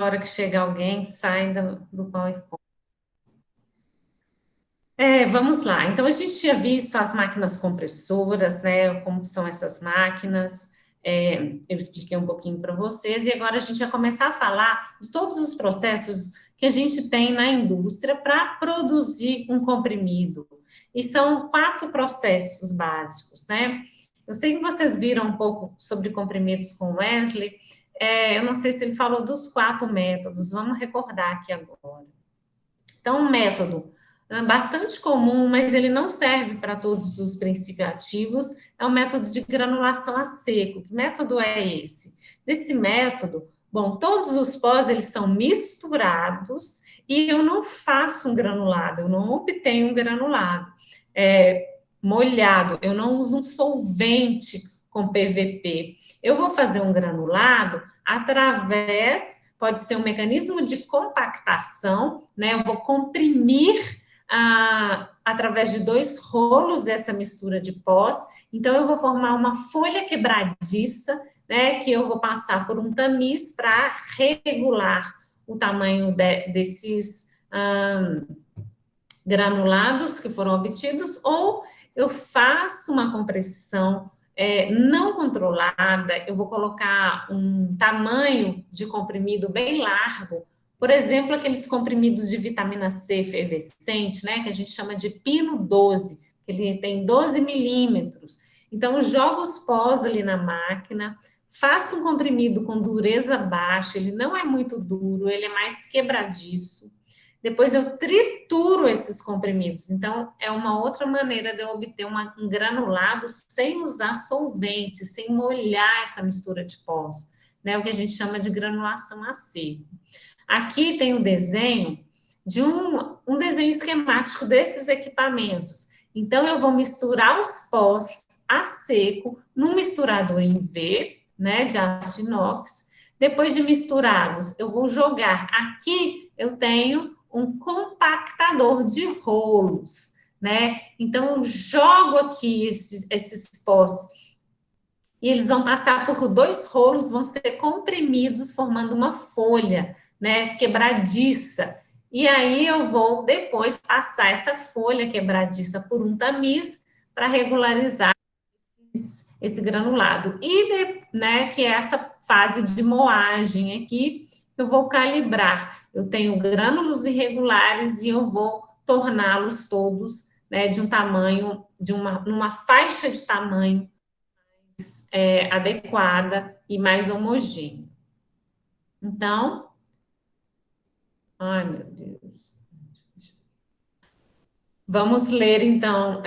hora que chega alguém, sai do PowerPoint. Vamos lá. Então, a gente tinha visto as máquinas compressoras, né? Como são essas máquinas. Eu expliquei um pouquinho para vocês, e agora a gente vai começar a falar de todos os processos que a gente tem na indústria para produzir um comprimido. E são 4 processos básicos, né? Eu sei que vocês viram um pouco sobre comprimidos com o Wesley. Eu não sei se ele falou dos 4 métodos, vamos recordar aqui agora. Então, um método bastante comum, mas ele não serve para todos os princípios ativos, é o método de granulação a seco. Que método é esse? Nesse método, bom, todos os pós, eles são misturados e eu não faço um granulado, eu não obtenho um granulado molhado, eu não uso um solvente com PVP. Eu vou fazer um granulado através, pode ser um mecanismo de compactação, né? Eu vou comprimir através de 2 rolos essa mistura de pós. Então, eu vou formar uma folha quebradiça, né? Que eu vou passar por um tamiz para regular o tamanho desses granulados que foram obtidos, ou eu faço uma compressão não controlada, eu vou colocar um tamanho de comprimido bem largo, por exemplo, aqueles comprimidos de vitamina C efervescente, né, que a gente chama de pino 12, que ele tem 12 milímetros. Então, eu jogo os pós ali na máquina, faço um comprimido com dureza baixa, ele não é muito duro, ele é mais quebradiço. Depois eu trituro esses comprimidos. Então, é uma outra maneira de eu obter um granulado sem usar solvente, sem molhar essa mistura de pós, né? O que a gente chama de granulação a seco. Aqui tem o desenho de um desenho esquemático desses equipamentos. Então, eu vou misturar os pós a seco num misturador em V, né, de aço inox. Depois de misturados, eu vou jogar. Aqui eu tenho um compactador de rolos, né? Então, eu jogo aqui esses pós e eles vão passar por 2 rolos, vão ser comprimidos, formando uma folha, né? Quebradiça. E aí eu vou depois passar essa folha quebradiça por um tamiz para regularizar esse granulado. Né, que é essa fase de moagem aqui, eu vou calibrar. Eu tenho grânulos irregulares e eu vou torná-los todos, né, de um tamanho, numa faixa de tamanho adequada e mais homogênea. Então, ai meu Deus. Vamos ler, então,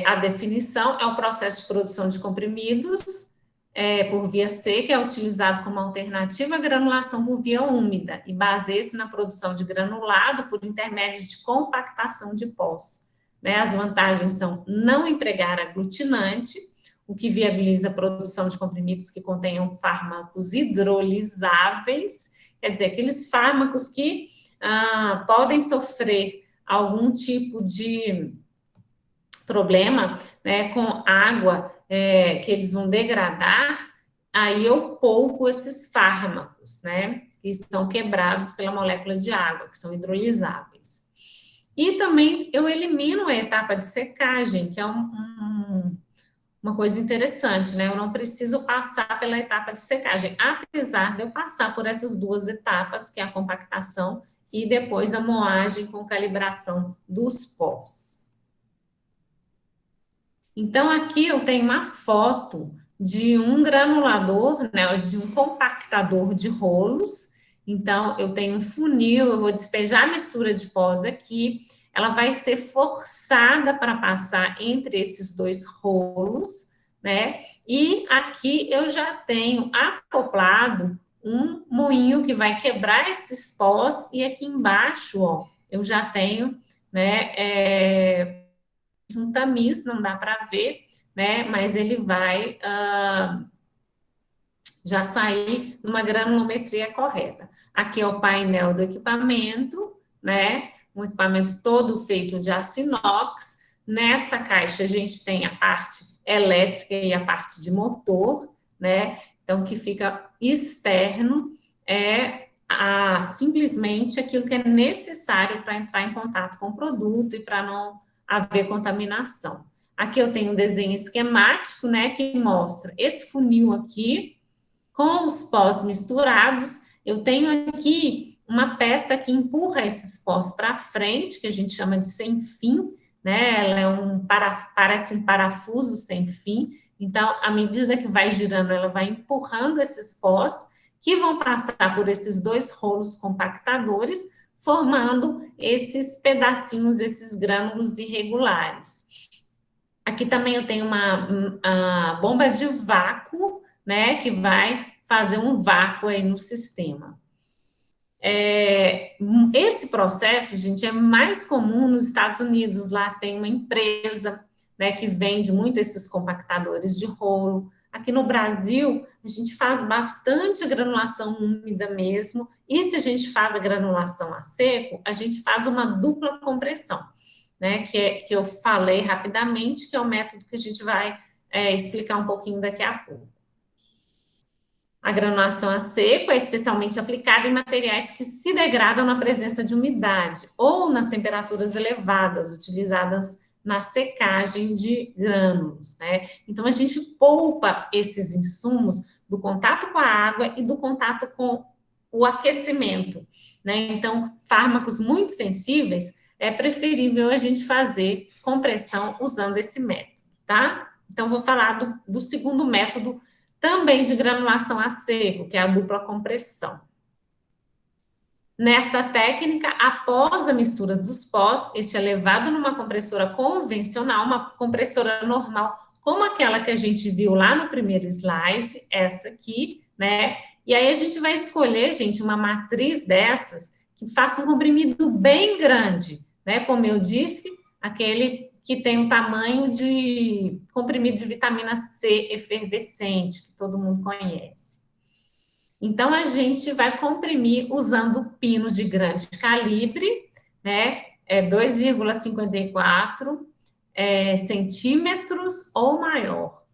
a definição. É o processo de produção de comprimidos por via seca, é utilizado como alternativa à granulação por via úmida e baseia-se na produção de granulado por intermédio de compactação de pós. Né? As vantagens são não empregar aglutinante, o que viabiliza a produção de comprimidos que contenham fármacos hidrolisáveis, quer dizer, aqueles fármacos que podem sofrer algum tipo de problema, né, com água, que eles vão degradar, aí eu poupo esses fármacos, né, que são quebrados pela molécula de água, que são hidrolisáveis. E também eu elimino a etapa de secagem, que é uma coisa interessante, né? Eu não preciso passar pela etapa de secagem, apesar de eu passar por essas 2 etapas, que é a compactação e depois a moagem com calibração dos pós. Então, aqui eu tenho uma foto de um granulador, né, de um compactador de rolos. Então, eu tenho um funil, eu vou despejar a mistura de pós aqui, ela vai ser forçada para passar entre esses 2 rolos, né? E aqui eu já tenho acoplado um moinho que vai quebrar esses pós, e aqui embaixo, ó, eu já tenho, né, um tamiz, não dá para ver, né? Mas ele vai já sair numa granulometria correta. Aqui é o painel do equipamento, né? Um equipamento todo feito de aço inox. Nessa caixa a gente tem a parte elétrica e a parte de motor, né? Então, que fica externo simplesmente aquilo que é necessário para entrar em contato com o produto e para não haver contaminação. Aqui eu tenho um desenho esquemático, né, que mostra esse funil aqui, com os pós misturados. Eu tenho aqui uma peça que empurra esses pós para frente, que a gente chama de sem fim, né? Ela parece um parafuso sem fim. Então, à medida que vai girando, ela vai empurrando esses pós, que vão passar por esses dois rolos compactadores, formando esses pedacinhos, esses grânulos irregulares. Aqui também eu tenho uma bomba de vácuo, né, que vai fazer um vácuo aí no sistema. Esse processo, gente, é mais comum nos Estados Unidos. Lá tem uma empresa, né, que vende muito esses compactadores de rolo. Aqui no Brasil, a gente faz bastante a granulação úmida mesmo, e se a gente faz a granulação a seco, a gente faz uma dupla compressão, né, que eu falei rapidamente, que é o método que a gente vai explicar um pouquinho daqui a pouco. A granulação a seco é especialmente aplicada em materiais que se degradam na presença de umidade ou nas temperaturas elevadas, utilizadas na secagem de grânulos, né? Então, a gente poupa esses insumos do contato com a água e do contato com o aquecimento, né? Então, fármacos muito sensíveis, é preferível a gente fazer compressão usando esse método, tá? Então, vou falar do segundo método também de granulação a seco, que é a dupla compressão. Nesta técnica, após a mistura dos pós, este é levado numa compressora convencional, uma compressora normal, como aquela que a gente viu lá no primeiro slide, essa aqui, né? E aí a gente vai escolher, gente, uma matriz dessas que faça um comprimido bem grande, né? Como eu disse, aquele que tem o tamanho de comprimido de vitamina C efervescente, que todo mundo conhece. Então, a gente vai comprimir usando pinos de grande calibre, né? 2,54 centímetros ou maior.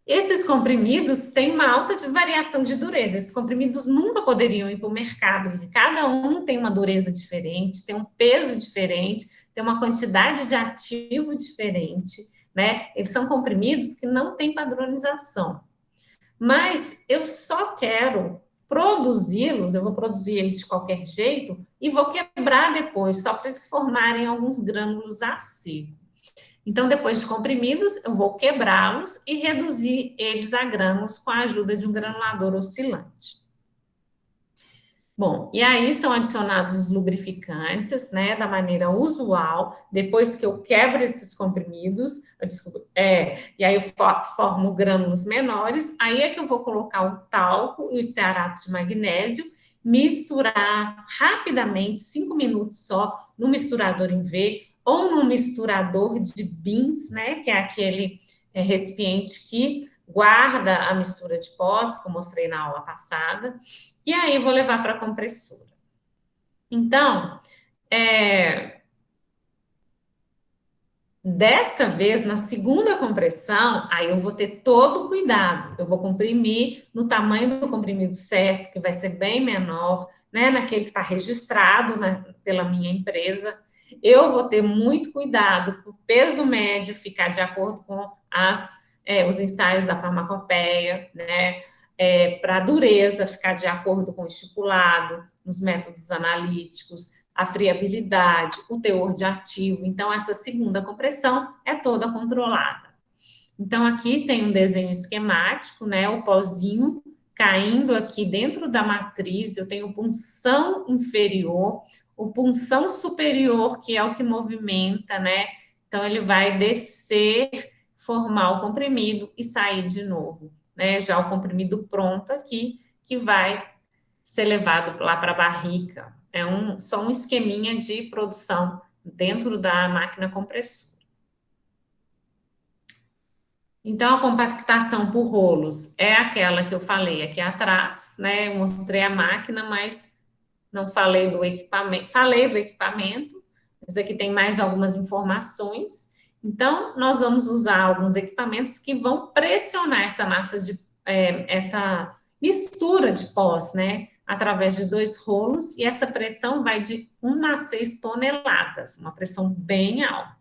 Esses comprimidos têm uma alta variação de dureza. Esses comprimidos nunca poderiam ir para o mercado, porque cada um tem uma dureza diferente, tem um peso diferente, tem uma quantidade de ativo diferente, né? Eles são comprimidos que não têm padronização. Mas eu só quero produzi-los, eu vou produzir eles de qualquer jeito e vou quebrar depois, só para eles formarem alguns grânulos a seco. Então, depois de comprimidos, eu vou quebrá-los e reduzir eles a grãos com a ajuda de um granulador oscilante. Bom, e aí são adicionados os lubrificantes, né, da maneira usual, depois que eu quebro esses comprimidos, e aí eu formo grânulos menores, aí é que eu vou colocar o talco e o estearato de magnésio, misturar rapidamente, 5 minutos só, no misturador em V, ou no misturador de bins, né, que é aquele recipiente que guarda a mistura de pós, que eu mostrei na aula passada, e aí vou levar para a compressora. Então, desta vez, na segunda compressão, aí eu vou ter todo o cuidado. Eu vou comprimir no tamanho do comprimido certo, que vai ser bem menor, né, naquele que está registrado pela minha empresa. Eu vou ter muito cuidado para o peso médio ficar de acordo com os ensaios da farmacopeia, né, para a dureza ficar de acordo com o estipulado nos métodos analíticos, a friabilidade, o teor de ativo. Então, essa segunda compressão é toda controlada. Então, aqui tem um desenho esquemático, né? O pozinho caindo aqui dentro da matriz, eu tenho punção inferior, o punção superior, que é o que movimenta, né? Então, ele vai descer, formar o comprimido e sair de novo, né? Já o comprimido pronto aqui, que vai ser levado lá para a barrica. Só um esqueminha de produção dentro da máquina compressora. Então, a compactação por rolos é aquela que eu falei aqui atrás, né? Eu mostrei a máquina, mas não falei do equipamento. Falei do equipamento, mas aqui tem mais algumas informações. Então, nós vamos usar alguns equipamentos que vão pressionar essa massa essa mistura de pós, né? através de 2 rolos, e essa pressão vai de 1 a 6 toneladas, uma pressão bem alta.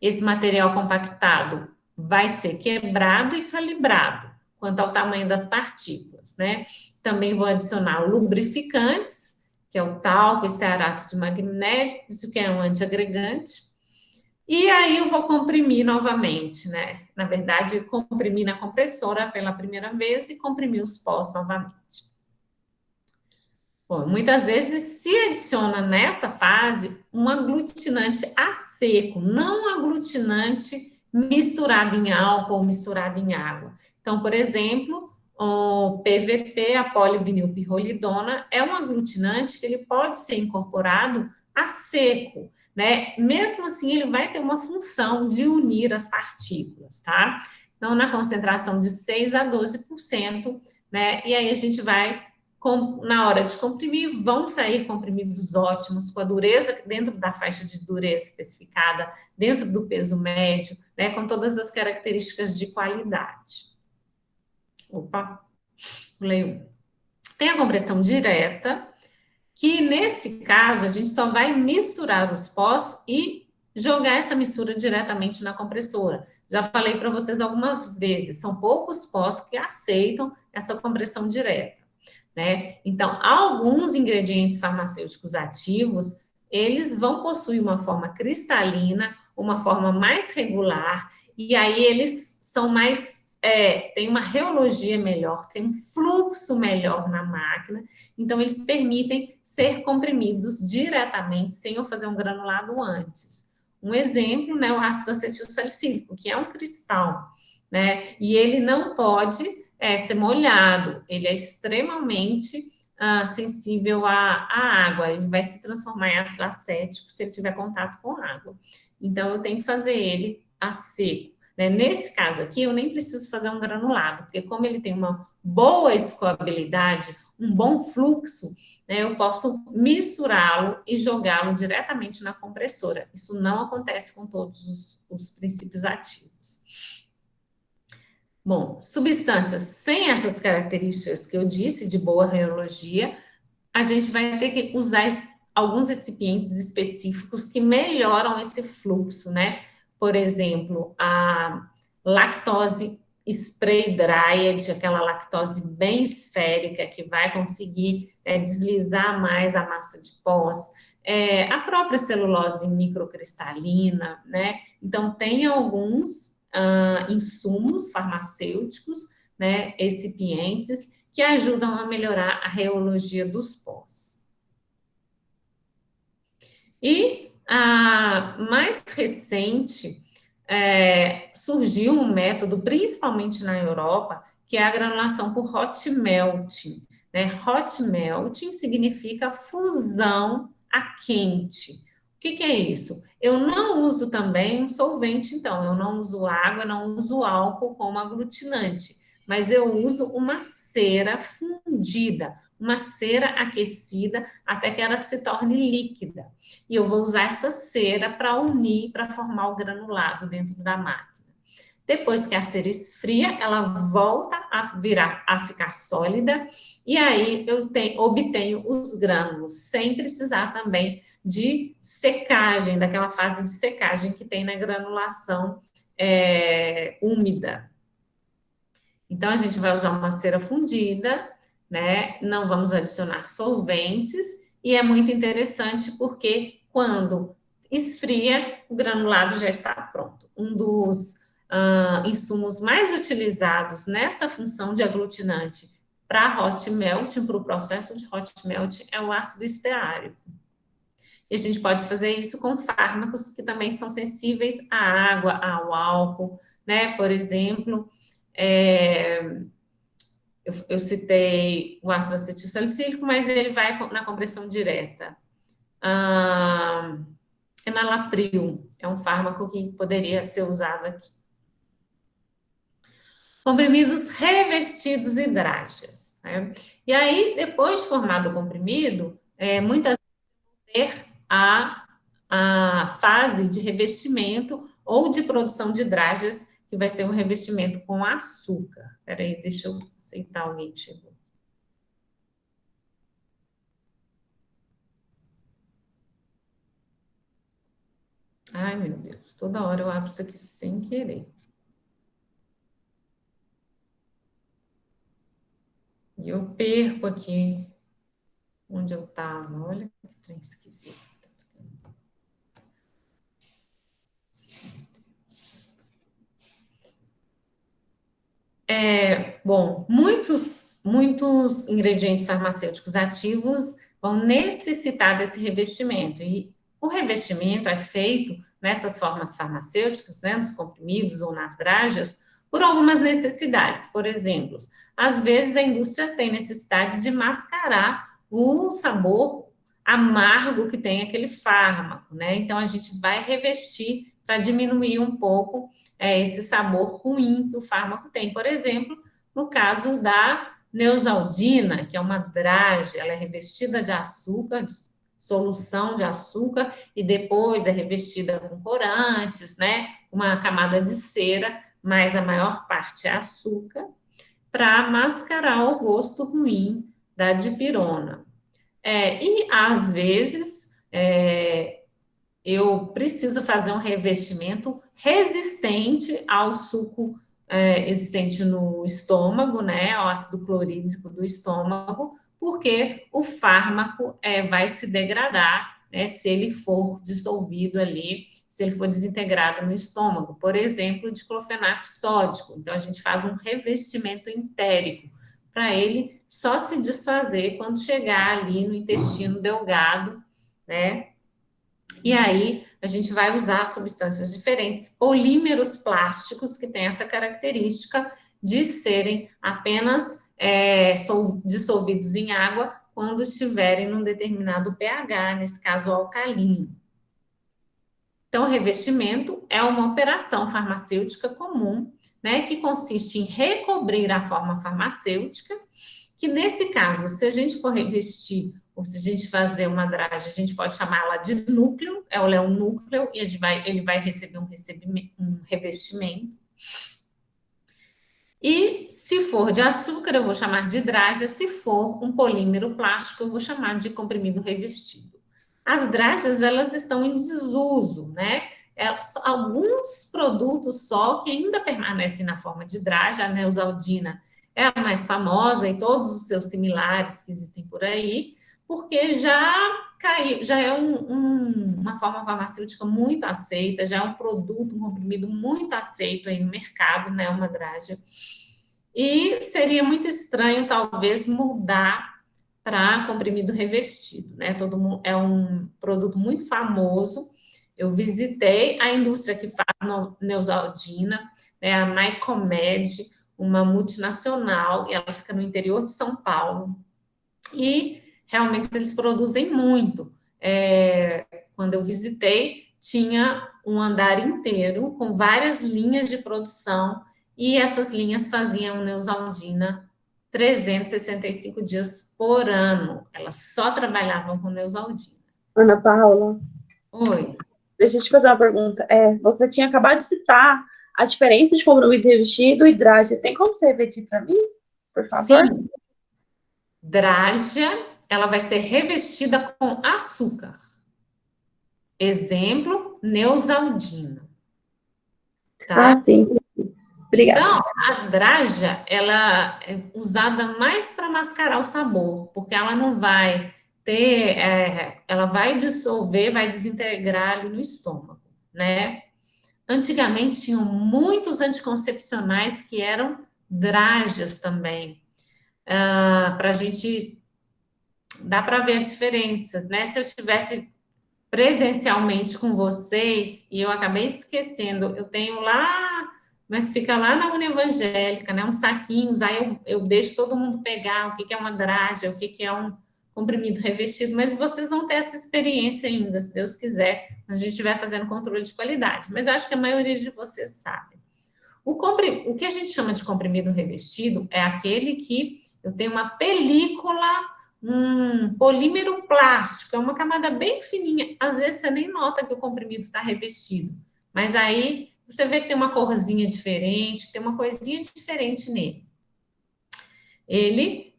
Esse material compactado vai ser quebrado e calibrado quanto ao tamanho das partículas, né? Também vou adicionar lubrificantes, que é o talco, estearato de magnésio, que é um antiagregante. E aí eu vou comprimir novamente, né? Na verdade, comprimir na compressora pela primeira vez e comprimir os pós novamente. Bom, muitas vezes se adiciona nessa fase um aglutinante a seco, não um aglutinante misturado em álcool ou misturado em água. Então, por exemplo, o PVP, a polivinilpirrolidona, é um aglutinante que ele pode ser incorporado a seco, né? Mesmo assim, ele vai ter uma função de unir as partículas, tá? Então, na concentração de 6 a 12%, né? E aí a gente vai na hora de comprimir, vão sair comprimidos ótimos, com a dureza dentro da faixa de dureza especificada, dentro do peso médio, né, com todas as características de qualidade. Opa, leio. Tem a compressão direta, que nesse caso a gente só vai misturar os pós e jogar essa mistura diretamente na compressora. Já falei para vocês algumas vezes, são poucos pós que aceitam essa compressão direta. Né? Então, alguns ingredientes farmacêuticos ativos, eles vão possuir uma forma cristalina, uma forma mais regular, e aí eles são mais, tem uma reologia melhor, tem um fluxo melhor na máquina, então eles permitem ser comprimidos diretamente, sem eu fazer um granulado antes. Um exemplo, né, o ácido acetil salicílico, que é um cristal, né, e ele não pode ser molhado, ele é extremamente sensível à água, ele vai se transformar em ácido acético se ele tiver contato com água. Então, eu tenho que fazer ele a seco. Né? Nesse caso aqui, eu nem preciso fazer um granulado, porque como ele tem uma boa escoabilidade, um bom fluxo, né, eu posso misturá-lo e jogá-lo diretamente na compressora. Isso não acontece com todos os princípios ativos. Bom, substâncias sem essas características que eu disse, de boa reologia, a gente vai ter que usar alguns recipientes específicos que melhoram esse fluxo, né? Por exemplo, a lactose spray dried, aquela lactose bem esférica que vai conseguir deslizar mais a massa de pós, a própria celulose microcristalina, né? Então, tem alguns insumos farmacêuticos, né, recipientes, que ajudam a melhorar a reologia dos pós. E a mais recente, surgiu um método, principalmente na Europa, que é a granulação por hot melting. Né? Hot melting significa fusão a quente. O que é isso? Eu não uso também um solvente, então, eu não uso água, não uso álcool como aglutinante, mas eu uso uma cera fundida, uma cera aquecida até que ela se torne líquida. E eu vou usar essa cera para unir, para formar o granulado dentro da máquina. Depois que a cera esfria, ela volta a ficar sólida, e aí eu obtenho os grânulos, sem precisar também de secagem, daquela fase de secagem que tem na granulação úmida. Então, a gente vai usar uma cera fundida, né? Não vamos adicionar solventes, e é muito interessante porque quando esfria, o granulado já está pronto. Um dos insumos mais utilizados nessa função de aglutinante para hot melting, para o processo de hot melting, é o ácido esteárico. E a gente pode fazer isso com fármacos que também são sensíveis à água, ao álcool, né? Por exemplo, eu citei o ácido acetilsalicílico, mas ele vai na compressão direta. Enalapril é um fármaco que poderia ser usado aqui. Comprimidos revestidos hidrágeas. Né? E aí, depois de formado o comprimido, muitas vezes ter a fase de revestimento ou de produção de hidrágeas, que vai ser um revestimento com açúcar. Espera aí, deixa eu aceitar alguém que chegou. Ai, meu Deus, toda hora eu abro isso aqui sem querer. E eu perco aqui onde eu estava. Olha que trem esquisito que tá ficando. Bom, muitos ingredientes farmacêuticos ativos vão necessitar desse revestimento. E o revestimento é feito nessas formas farmacêuticas, né, nos comprimidos ou nas dragas, por algumas necessidades. Por exemplo, às vezes a indústria tem necessidade de mascarar o sabor amargo que tem aquele fármaco, né? Então a gente vai revestir para diminuir um pouco esse sabor ruim que o fármaco tem. Por exemplo, no caso da Neosaldina, que é uma drage, ela é revestida de açúcar, de solução de açúcar, e depois é revestida com corantes, né? Uma camada de cera, mas a maior parte é açúcar, para mascarar o gosto ruim da dipirona. E às vezes eu preciso fazer um revestimento resistente ao suco existente no estômago, né, ao ácido clorídrico do estômago, porque o fármaco vai se degradar, né, se ele for dissolvido ali, se ele for desintegrado no estômago, por exemplo, diclofenaco sódico. Então, a gente faz um revestimento entérico para ele só se desfazer quando chegar ali no intestino delgado, né? E aí a gente vai usar substâncias diferentes, polímeros plásticos que têm essa característica de serem apenas dissolvidos em água quando estiverem num determinado pH, nesse caso alcalino. Então, o revestimento é uma operação farmacêutica comum, né, que consiste em recobrir a forma farmacêutica, que nesse caso, se a gente for revestir ou se a gente fazer uma dragem, a gente pode chamá-la de núcleo, ela é um núcleo e ele vai receber um revestimento. E se for de açúcar, eu vou chamar de draga, se for um polímero plástico, eu vou chamar de comprimido revestido. As dragas, elas estão em desuso, né? Alguns produtos só que ainda permanecem na forma de draga, a Neosaldina é a mais famosa e todos os seus similares que existem por aí, porque já é uma forma farmacêutica muito aceita, já é um produto, um comprimido muito aceito aí no mercado, né, uma draga. E seria muito estranho, talvez, mudar para comprimido revestido, né? Todo mundo, é um produto muito famoso. Eu visitei a indústria que faz Neosaldina, né, a Nycomed, uma multinacional, e ela fica no interior de São Paulo. E realmente eles produzem muito. Quando eu visitei, tinha um andar inteiro com várias linhas de produção e essas linhas faziam Neosaldina 365 dias por ano. Elas só trabalhavam com Neosaldina. Ana Paula, Oi. deixa eu te fazer uma pergunta. Você tinha acabado de citar a diferença de comprimido revestido e dragem. Tem como você repetir para mim, por favor? Sim. Draga, ela vai ser revestida com açúcar. Exemplo, Neosaldina. Tá? Ah, sim. Obrigada. Então, a draja, ela é usada mais para mascarar o sabor, porque ela não vai ter, ela vai dissolver, vai desintegrar ali no estômago, né? Antigamente tinham muitos anticoncepcionais que eram drajas também, para a gente dá para ver a diferença, né? Se eu tivesse presencialmente com vocês, e eu acabei esquecendo, eu tenho lá, mas fica lá na União Evangélica, né, uns saquinhos, aí eu deixo todo mundo pegar o que, que é uma draga, o que, que é um comprimido revestido, mas vocês vão ter essa experiência ainda, se Deus quiser, a gente estiver fazendo controle de qualidade, mas eu acho que a maioria de vocês sabe. O que a gente chama de comprimido revestido é aquele que eu tenho uma película, um polímero plástico, é uma camada bem fininha. Às vezes você nem nota que o comprimido está revestido, mas aí você vê que tem uma corzinha diferente, que tem uma coisinha diferente nele.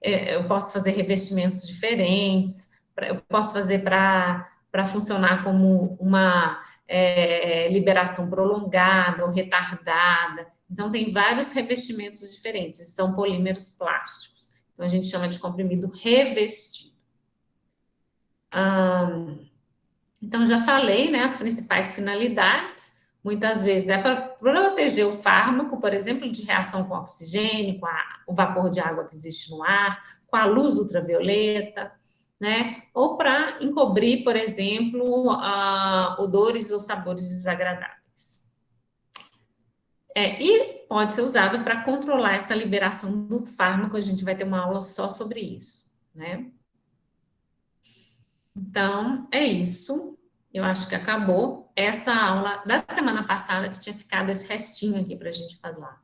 Eu posso fazer revestimentos diferentes, eu posso fazer para para funcionar como uma liberação prolongada ou retardada. Então, tem vários revestimentos diferentes, são polímeros plásticos. Então, a gente chama de comprimido revestido. Então, já falei, né, as principais finalidades. Muitas vezes é para proteger o fármaco, por exemplo, de reação com oxigênio, com o vapor de água que existe no ar, com a luz ultravioleta, né? Ou para encobrir, por exemplo, odores ou sabores desagradáveis. E pode ser usado para controlar essa liberação do fármaco, a gente vai ter uma aula só sobre isso, né? Então, é isso. Eu acho que acabou essa aula da semana passada, que tinha ficado esse restinho aqui para a gente falar.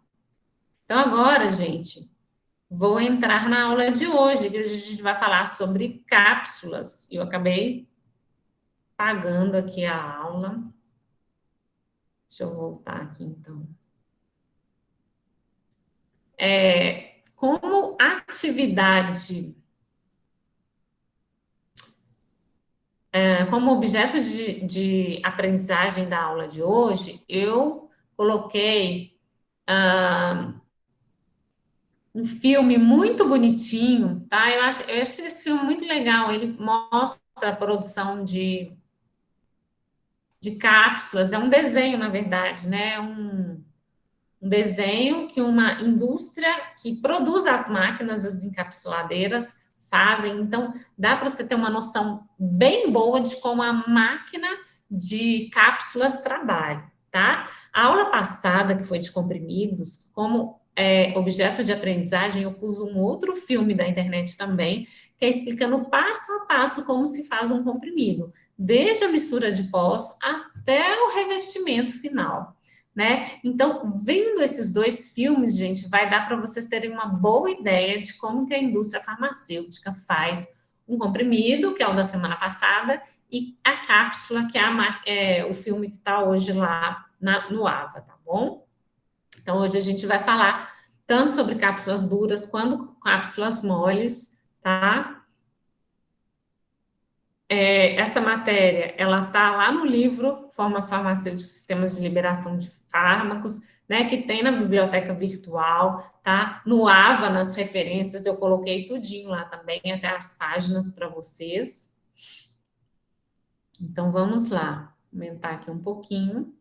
Então, agora, gente, vou entrar na aula de hoje, que a gente vai falar sobre cápsulas. Eu acabei pagando aqui a aula. Deixa eu voltar aqui, então. Como atividade, como objeto de aprendizagem da aula de hoje, eu coloquei um filme muito bonitinho, tá? Eu acho esse filme muito legal. Ele mostra a produção de cápsulas. É um desenho, na verdade, né? Um desenho que uma indústria que produz as máquinas, as encapsuladeiras, fazem. Então, dá para você ter uma noção bem boa de como a máquina de cápsulas trabalha, tá? A aula passada, que foi de comprimidos, como objeto de aprendizagem, eu pus um outro filme da internet também, que é explicando passo a passo como se faz um comprimido, desde a mistura de pós até o revestimento final, né? Então, vendo esses dois filmes, gente, vai dar para vocês terem uma boa ideia de como que a indústria farmacêutica faz um comprimido, que é o da semana passada, e a cápsula, que é o filme que está hoje lá no AVA, tá bom? Então, hoje a gente vai falar tanto sobre cápsulas duras quanto cápsulas moles, tá? Essa matéria, ela tá lá no livro Formas Farmacêuticas, Sistemas de Liberação de Fármacos, né, que tem na biblioteca virtual, tá? No AVA, nas referências, eu coloquei tudinho lá também, até as páginas para vocês. Então, vamos lá, aumentar aqui um pouquinho.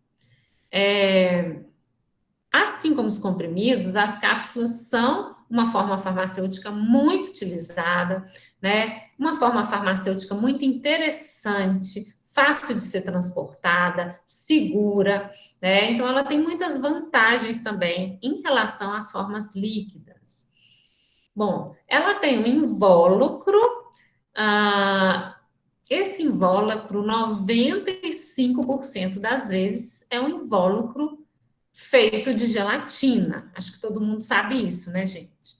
Assim como os comprimidos, as cápsulas são uma forma farmacêutica muito utilizada, né? Uma forma farmacêutica muito interessante, fácil de ser transportada, segura, né? Então, ela tem muitas vantagens também em relação às formas líquidas. Bom, ela tem um invólucro, esse invólucro, 95% das vezes, é um invólucro feito de gelatina. Acho que todo mundo sabe isso, né, gente?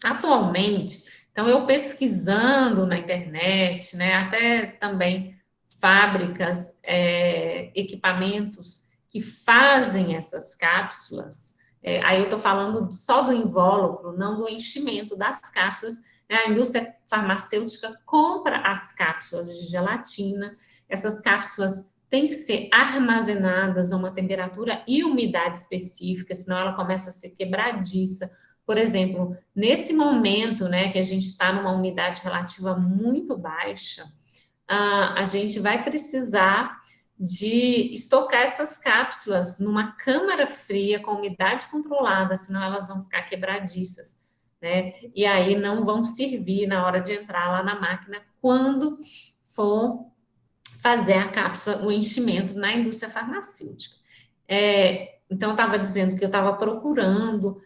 Atualmente, então eu pesquisando na internet, né, até também fábricas, equipamentos que fazem essas cápsulas, aí eu estou falando só do invólucro, não do enchimento das cápsulas, né, a indústria farmacêutica compra as cápsulas de gelatina, essas cápsulas tem que ser armazenadas a uma temperatura e umidade específica, senão ela começa a ser quebradiça. Por exemplo, nesse momento, né, que a gente está numa umidade relativa muito baixa, a gente vai precisar de estocar essas cápsulas numa câmara fria com umidade controlada, senão elas vão ficar quebradiças, né? E aí não vão servir na hora de entrar lá na máquina quando for fazer a cápsula, o enchimento na indústria farmacêutica. Então, eu estava dizendo que eu estava procurando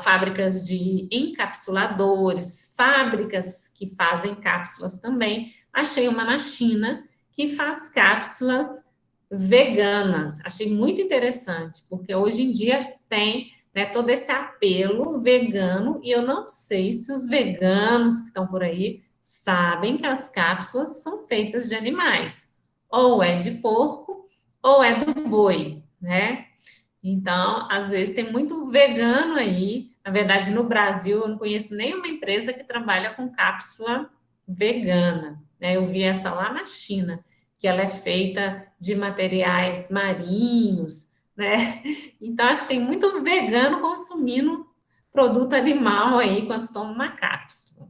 fábricas de encapsuladores, fábricas que fazem cápsulas também. Achei uma na China que faz cápsulas veganas. Achei muito interessante, porque hoje em dia tem, né, todo esse apelo vegano, e eu não sei se os veganos que estão por aí sabem que as cápsulas são feitas de animais, ou é de porco, ou é do boi, né? Então, às vezes tem muito vegano aí. Na verdade, no Brasil, eu não conheço nenhuma empresa que trabalha com cápsula vegana, né? Eu vi essa lá na China, que ela é feita de materiais marinhos, né? Então, acho que tem muito vegano consumindo produto animal aí quando toma uma cápsula.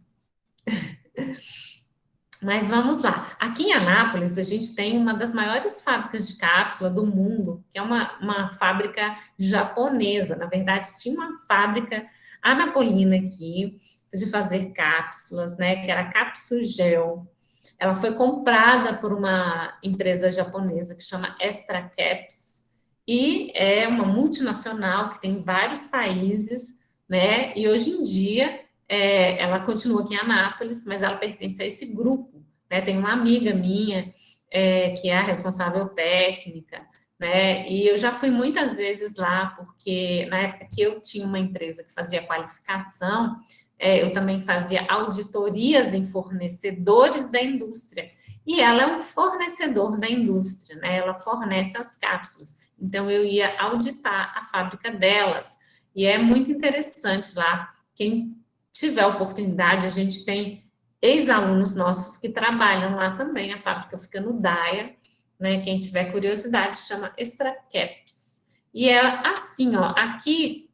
Mas vamos lá. Aqui em Anápolis, a gente tem uma das maiores fábricas de cápsula do mundo, que é uma fábrica japonesa. Na verdade, tinha uma fábrica anapolina aqui, de fazer cápsulas, né? Que era a Capsugel. Ela foi comprada por uma empresa japonesa que chama Extra Caps, e é uma multinacional que tem vários países, né? E hoje em dia ela continua aqui em Anápolis, mas ela pertence a esse grupo, né? Tem uma amiga minha que é a responsável técnica, né? E eu já fui muitas vezes lá, porque na época que eu tinha uma empresa que fazia qualificação, eu também fazia auditorias em fornecedores da indústria. E ela é um fornecedor da indústria, né? Ela fornece as cápsulas. Então, eu ia auditar a fábrica delas. E é muito interessante lá. Quem tiver oportunidade, a gente tem ex-alunos nossos que trabalham lá também. A fábrica fica no Daia, né? Quem tiver curiosidade, chama Extra Caps. E é assim, ó, aqui,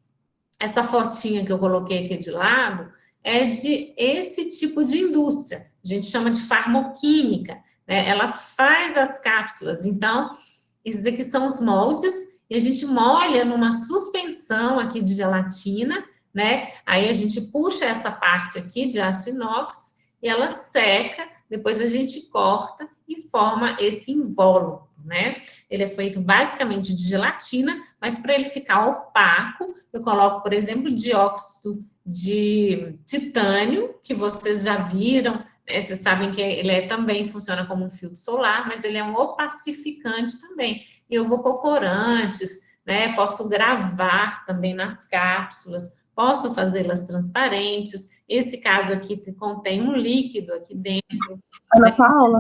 essa fotinha que eu coloquei aqui de lado, é de esse tipo de indústria. A gente chama de farmoquímica, né? Ela faz as cápsulas. Então, esses aqui são os moldes, e a gente molha numa suspensão aqui de gelatina, né? Aí a gente puxa essa parte aqui de aço inox e ela seca, depois a gente corta e forma esse invólucro, né? Ele é feito basicamente de gelatina, mas para ele ficar opaco, eu coloco, por exemplo, dióxido de titânio, que vocês já viram, né? Vocês sabem que ele também funciona como um filtro solar, mas ele é um opacificante também. E eu vou pôr corantes, né? Posso gravar também nas cápsulas, posso fazê-las transparentes. Esse caso aqui contém um líquido aqui dentro. Ana Paula,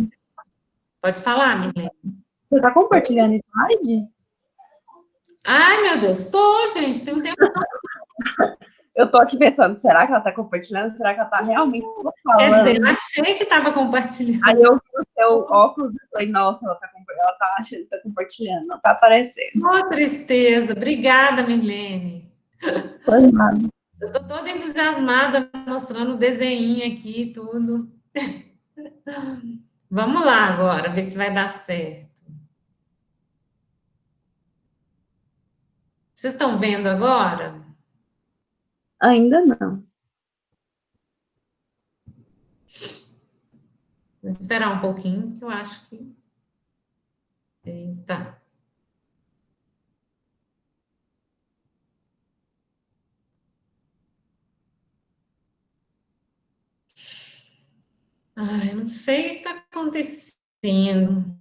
Pode falar, Mirlene. você está compartilhando slide? Ai, meu Deus, estou, gente, tem um tempo. Eu estou aqui pensando, será que ela está compartilhando? Será que ela está realmente só falando? Quer dizer, eu achei que estava compartilhando. Aí eu vi o seu óculos e falei, nossa, ela tá achando que está compartilhando, não está aparecendo. Oh, tristeza. Obrigada, Mirlene. Foi nada. Eu estou toda entusiasmada mostrando o desenho aqui e tudo. Vamos lá agora, ver se vai dar certo. Vocês estão vendo agora? Ainda não. Vou esperar um pouquinho, que eu acho que... Eita. Ai, não sei o que está acontecendo.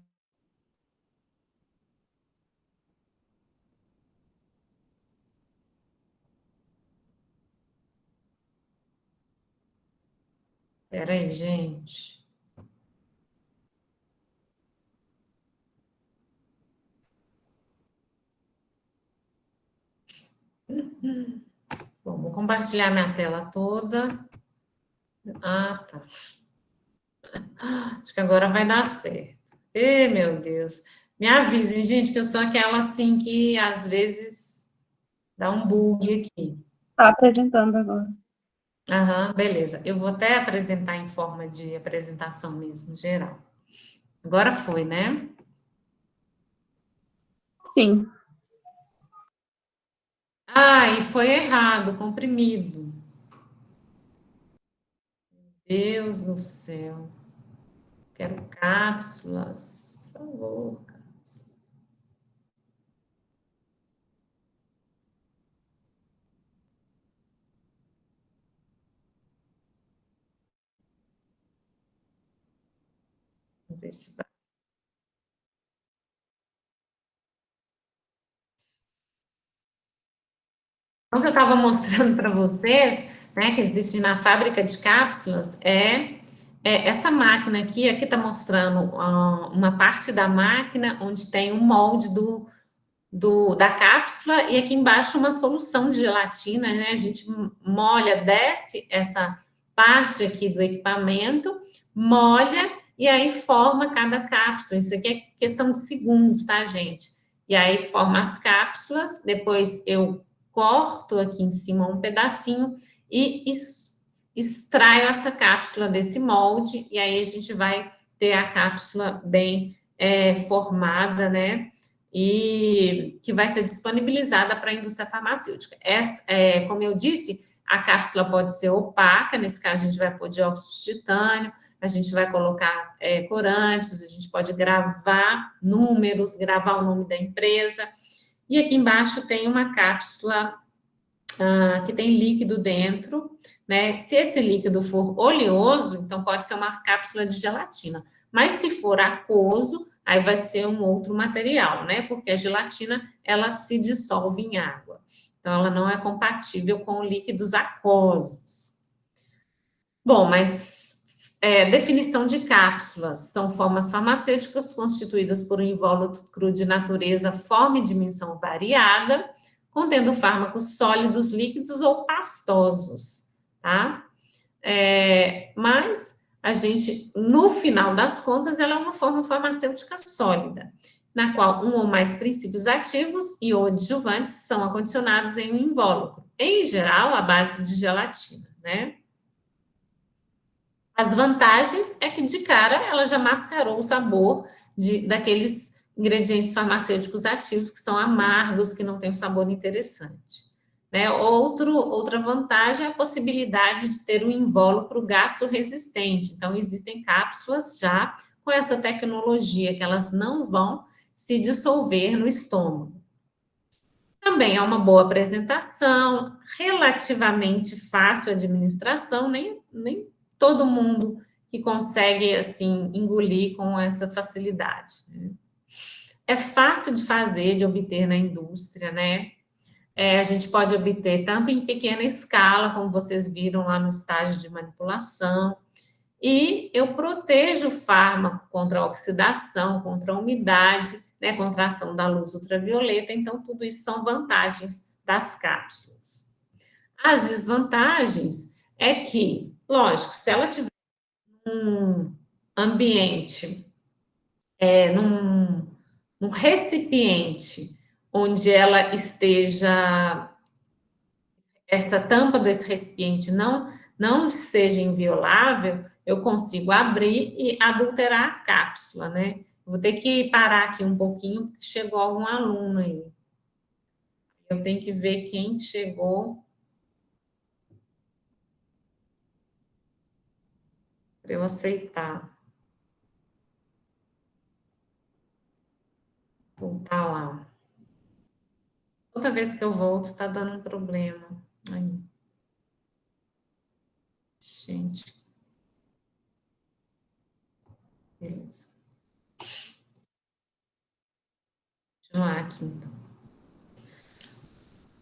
Espera aí, gente. Bom, vou compartilhar minha tela toda. Ah, tá. Acho que agora vai dar certo. Ê, meu Deus. Me avisem, gente, que eu sou aquela assim que às vezes dá um bug aqui. Está apresentando agora. Aham, beleza. Eu vou até apresentar em forma de apresentação mesmo, geral. Agora foi, né? Sim. Ah, e foi errado, comprimido. Deus do céu. Quero cápsulas, por favor, cápsulas. Vamos ver se vai. O que eu estava mostrando para vocês, né, que existe na fábrica de cápsulas, essa máquina aqui está mostrando uma parte da máquina onde tem o molde da cápsula e aqui embaixo uma solução de gelatina, né? A gente molha, desce essa parte aqui do equipamento, molha e aí forma cada cápsula. Isso aqui é questão de segundos, tá, gente? E aí forma as cápsulas, depois eu corto aqui em cima um pedacinho e extraio essa cápsula desse molde, e aí a gente vai ter a cápsula bem formada, né? E que vai ser disponibilizada para a indústria farmacêutica. Como eu disse, a cápsula pode ser opaca, nesse caso a gente vai pôr dióxido de titânio, a gente vai colocar corantes, a gente pode gravar números, gravar o nome da empresa. E aqui embaixo tem uma cápsula que tem líquido dentro, né? Se esse líquido for oleoso, então pode ser uma cápsula de gelatina. Mas se for aquoso, aí vai ser um outro material, né? Porque a gelatina, ela se dissolve em água. Então, ela não é compatível com líquidos aquosos. Bom, mas definição de cápsulas são formas farmacêuticas constituídas por um invólucro de natureza, forma e dimensão variada, contendo fármacos sólidos, líquidos ou pastosos, tá? Mas a gente, no final das contas, ela é uma forma farmacêutica sólida, na qual um ou mais princípios ativos e ou adjuvantes são acondicionados em um invólucro, em geral, à base de gelatina, né? As vantagens é que, de cara, ela já mascarou o sabor daqueles ingredientes farmacêuticos ativos que são amargos, que não têm um sabor interessante. Né? Outra vantagem é a possibilidade de ter um invólucro gastro-resistente. Então, existem cápsulas já com essa tecnologia, que elas não vão se dissolver no estômago. Também é uma boa apresentação, relativamente fácil a administração, nem todo mundo que consegue, assim, engolir com essa facilidade. Né? É fácil de fazer, de obter na indústria, né? A gente pode obter tanto em pequena escala, como vocês viram lá no estágio de manipulação, e eu protejo o fármaco contra a oxidação, contra a umidade, né, contra a ação da luz ultravioleta, então tudo isso são vantagens das cápsulas. As desvantagens é que, lógico, se ela tiver um ambiente, num recipiente onde ela esteja, essa tampa desse recipiente não seja inviolável, eu consigo abrir e adulterar a cápsula, né? Vou ter que parar aqui um pouquinho, porque chegou algum aluno aí. Eu tenho que ver quem chegou para eu aceitar. Voltar lá. Toda vez que eu volto, tá dando um problema. Aí. Gente. Beleza. Continuar aqui, então.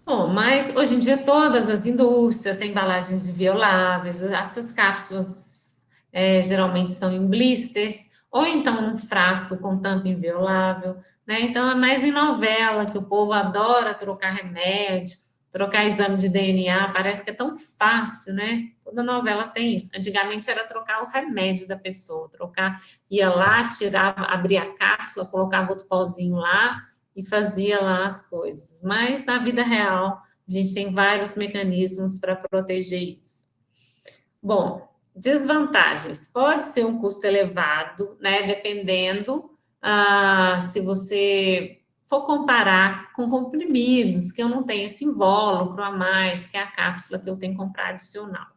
Bom, mas hoje em dia todas as indústrias têm embalagens invioláveis, essas cápsulas geralmente estão em blisters, ou então num frasco com tampa inviolável, né? Então é mais em novela que o povo adora trocar remédio, trocar exame de DNA, parece que é tão fácil, né? Toda novela tem isso. Antigamente era trocar o remédio da pessoa, ia lá, tirava, abria a cápsula, colocava outro pozinho lá, e fazia lá as coisas. Mas na vida real, a gente tem vários mecanismos para proteger isso. Bom, desvantagens. Pode ser um custo elevado, né? Dependendo se você for comparar com comprimidos, que eu não tenho esse invólucro a mais, que é a cápsula que eu tenho que comprar adicional.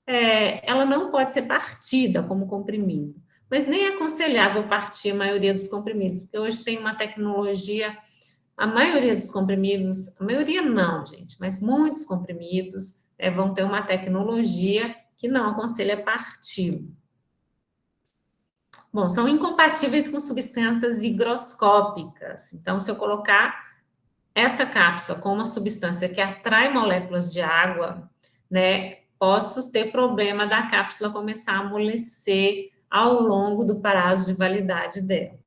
Ela não pode ser partida como comprimido, mas nem é aconselhável partir a maioria dos comprimidos, porque hoje tem uma tecnologia, a maioria dos comprimidos, a maioria não, gente, mas muitos comprimidos vão ter uma tecnologia que não aconselha partir. Bom, são incompatíveis com substâncias higroscópicas, então se eu colocar essa cápsula com uma substância que atrai moléculas de água, né, posso ter problema da cápsula começar a amolecer ao longo do prazo de validade dela.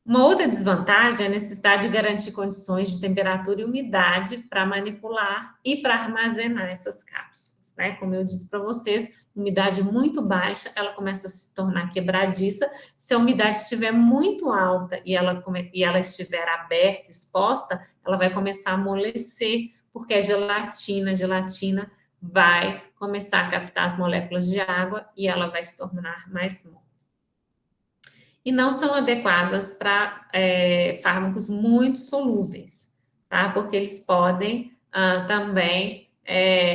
Uma outra desvantagem é a necessidade de garantir condições de temperatura e umidade para manipular e para armazenar essas cápsulas. né? Como eu disse para vocês, umidade muito baixa, ela começa a se tornar quebradiça. Se a umidade estiver muito alta e ela estiver aberta, exposta, ela vai começar a amolecer, porque a gelatina vai começar a captar as moléculas de água e ela vai se tornar mais mole. E não são adequadas para fármacos muito solúveis, tá? Porque eles podem também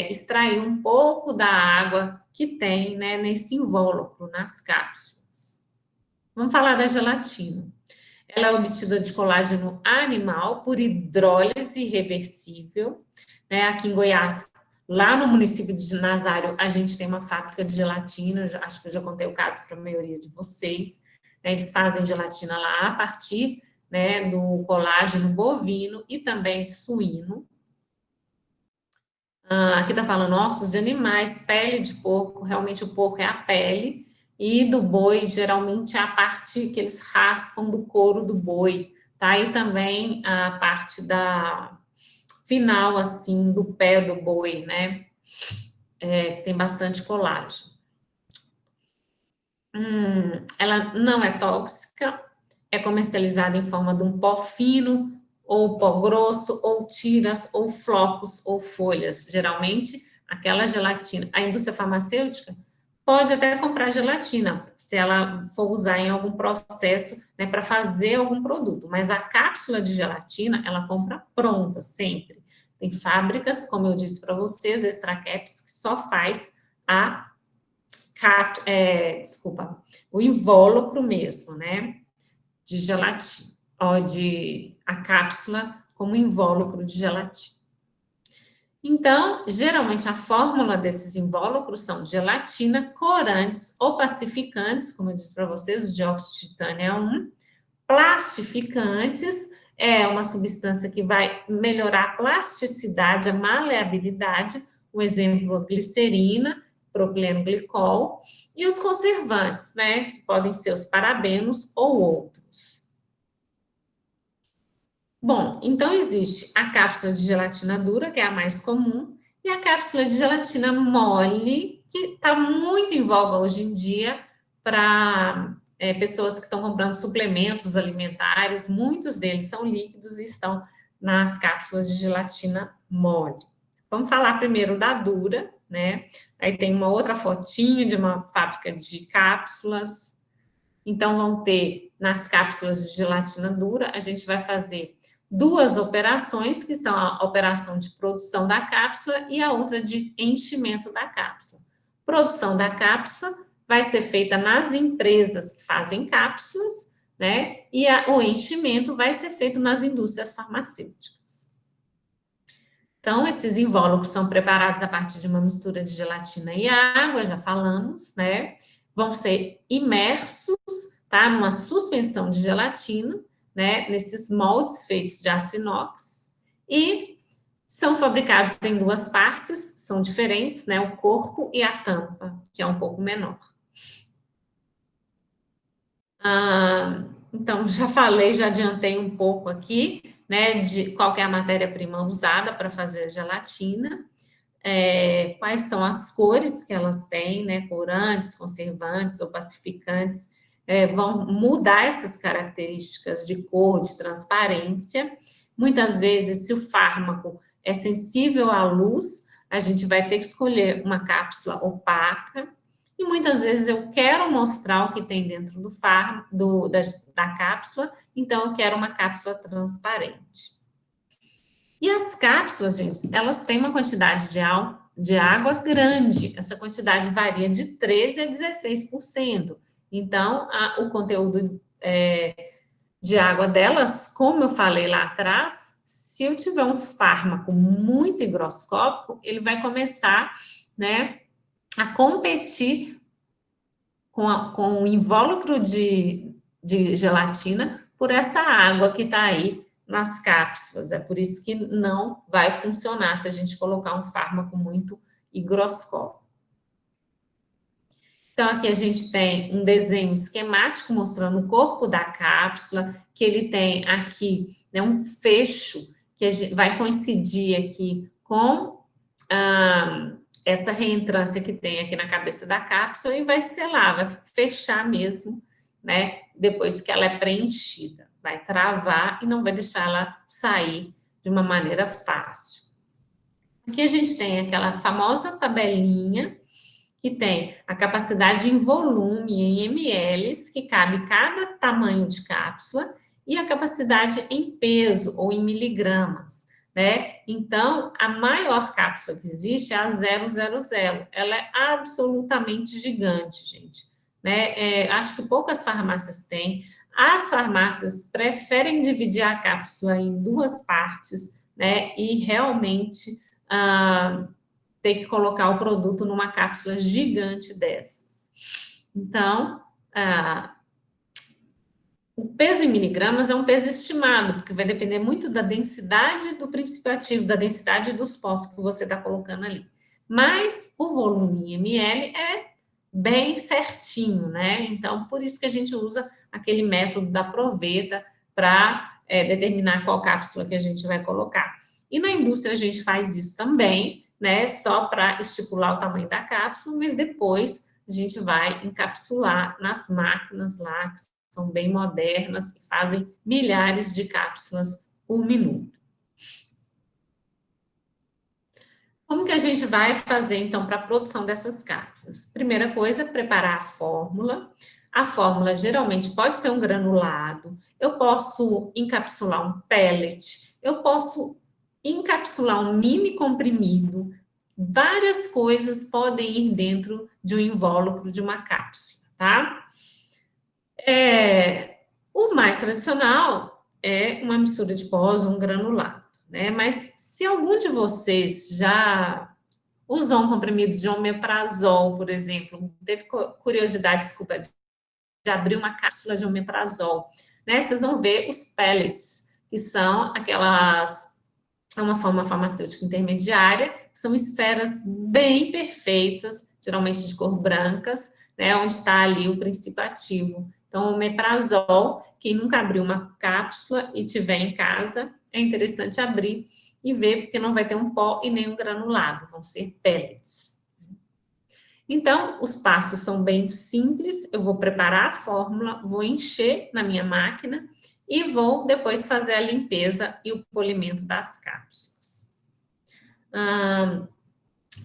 extrair um pouco da água que tem, né, nesse invólucro, nas cápsulas. Vamos falar da gelatina. Ela é obtida de colágeno animal por hidrólise reversível, né? Aqui em Goiás, lá no município de Nazário, a gente tem uma fábrica de gelatina, acho que eu já contei o caso para a maioria de vocês, né? Eles fazem gelatina lá a partir, né, do colágeno bovino e também de suíno. Aqui está falando ossos de animais, pele de porco, realmente o porco é a pele, e do boi, geralmente, é a parte que eles raspam do couro do boi, tá? E também a parte da final, assim, do pé do boi, né? Que tem bastante colágeno. Ela não é tóxica, é comercializada em forma de um pó fino, ou pó grosso, ou tiras, ou flocos, ou folhas. Geralmente, aquela gelatina. A indústria farmacêutica pode até comprar gelatina, se ela for usar em algum processo, né, para fazer algum produto, mas a cápsula de gelatina, ela compra pronta, sempre. Tem fábricas, como eu disse para vocês, Extra Caps, que só faz a o invólucro mesmo, né, de gelatina, ó, a cápsula como invólucro de gelatina. Então, geralmente a fórmula desses invólucros são gelatina, corantes ou pacificantes, como eu disse para vocês, o dióxido de titânio é um, plastificantes, é uma substância que vai melhorar a plasticidade, a maleabilidade, um exemplo, a glicerina, propileno glicol, e os conservantes, né, que podem ser os parabenos ou outros. Bom, então existe a cápsula de gelatina dura, que é a mais comum, e a cápsula de gelatina mole, que está muito em voga hoje em dia para pessoas que estão comprando suplementos alimentares, muitos deles são líquidos e estão nas cápsulas de gelatina mole. Vamos falar primeiro da dura, né? Aí tem uma outra fotinha de uma fábrica de cápsulas. Então, vão ter nas cápsulas de gelatina dura, a gente vai fazer duas operações, que são a operação de produção da cápsula e a outra de enchimento da cápsula. Produção da cápsula vai ser feita nas empresas que fazem cápsulas, né? E o enchimento vai ser feito nas indústrias farmacêuticas. Então, esses invólucros são preparados a partir de uma mistura de gelatina e água, já falamos, né? Vão ser imersos, tá? Numa suspensão de gelatina, né? Nesses moldes feitos de aço inox. E são fabricados em duas partes, são diferentes, né? O corpo e a tampa, que é um pouco menor. Então, já falei, já adiantei um pouco aqui, né, de qual que é a matéria-prima usada para fazer a gelatina, quais são as cores que elas têm, né, corantes, conservantes ou pacificantes, vão mudar essas características de cor, de transparência. Muitas vezes, se o fármaco é sensível à luz, a gente vai ter que escolher uma cápsula opaca. E muitas vezes eu quero mostrar o que tem dentro do fármaco, da cápsula, então eu quero uma cápsula transparente. E as cápsulas, gente, elas têm uma quantidade de água grande, essa quantidade varia de 13% a 16%. Então, o conteúdo de água delas, como eu falei lá atrás, se eu tiver um fármaco muito higroscópico, ele vai começar, né, a competir com o invólucro de gelatina por essa água que está aí nas cápsulas. É por isso que não vai funcionar se a gente colocar um fármaco muito higroscópico. Então, aqui a gente tem um desenho esquemático mostrando o corpo da cápsula, que ele tem aqui, né, um fecho que vai coincidir aqui com essa reentrância que tem aqui na cabeça da cápsula e vai selar, vai fechar mesmo, né? Depois que ela é preenchida, vai travar e não vai deixar ela sair de uma maneira fácil. Aqui a gente tem aquela famosa tabelinha que tem a capacidade em volume, em ml, que cabe cada tamanho de cápsula, e a capacidade em peso, ou em miligramas, né? Então, a maior cápsula que existe é a 000. Ela é absolutamente gigante, gente. Né? Acho que poucas farmácias têm. As farmácias preferem dividir a cápsula em duas partes, né? E realmente ter que colocar o produto numa cápsula gigante dessas. Então, o peso em miligramas é um peso estimado, porque vai depender muito da densidade do princípio ativo, da densidade dos poços que você está colocando ali. Mas o volume em ml é bem certinho, né? Então, por isso que a gente usa aquele método da proveta para determinar qual cápsula que a gente vai colocar. E na indústria a gente faz isso também, né? Só para estipular o tamanho da cápsula, mas depois a gente vai encapsular nas máquinas lá, que são bem modernas e fazem milhares de cápsulas por minuto. Como que a gente vai fazer, então, para a produção dessas cápsulas? Primeira coisa, preparar a fórmula. A fórmula geralmente pode ser um granulado, eu posso encapsular um pellet, eu posso encapsular um mini comprimido, várias coisas podem ir dentro de um invólucro de uma cápsula, tá? O mais tradicional é uma mistura de pós ou um granulado, né? Mas se algum de vocês já usou um comprimido de omeprazol, por exemplo, teve curiosidade, desculpa, de abrir uma cápsula de omeprazol, né? Vocês vão ver os pellets, que são aquelas, é uma forma farmacêutica intermediária, que são esferas bem perfeitas, geralmente de cor brancas, né? Onde está ali o princípio ativo. Então, o omeprazol, quem nunca abriu uma cápsula e tiver em casa, é interessante abrir e ver, porque não vai ter um pó e nem um granulado, vão ser pellets. Então, os passos são bem simples, eu vou preparar a fórmula, vou encher na minha máquina e vou depois fazer a limpeza e o polimento das cápsulas.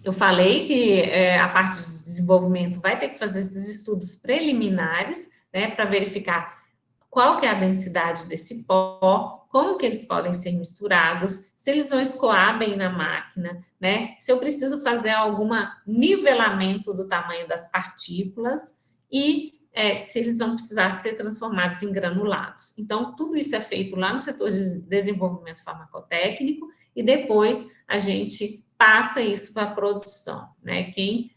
Eu falei que a parte de desenvolvimento vai ter que fazer esses estudos preliminares, né, para verificar qual que é a densidade desse pó, como que eles podem ser misturados, se eles vão escoar bem na máquina, né? Se eu preciso fazer algum nivelamento do tamanho das partículas e se eles vão precisar ser transformados em granulados. Então, tudo isso é feito lá no setor de desenvolvimento farmacotécnico e depois a gente passa isso para a produção, né? Quem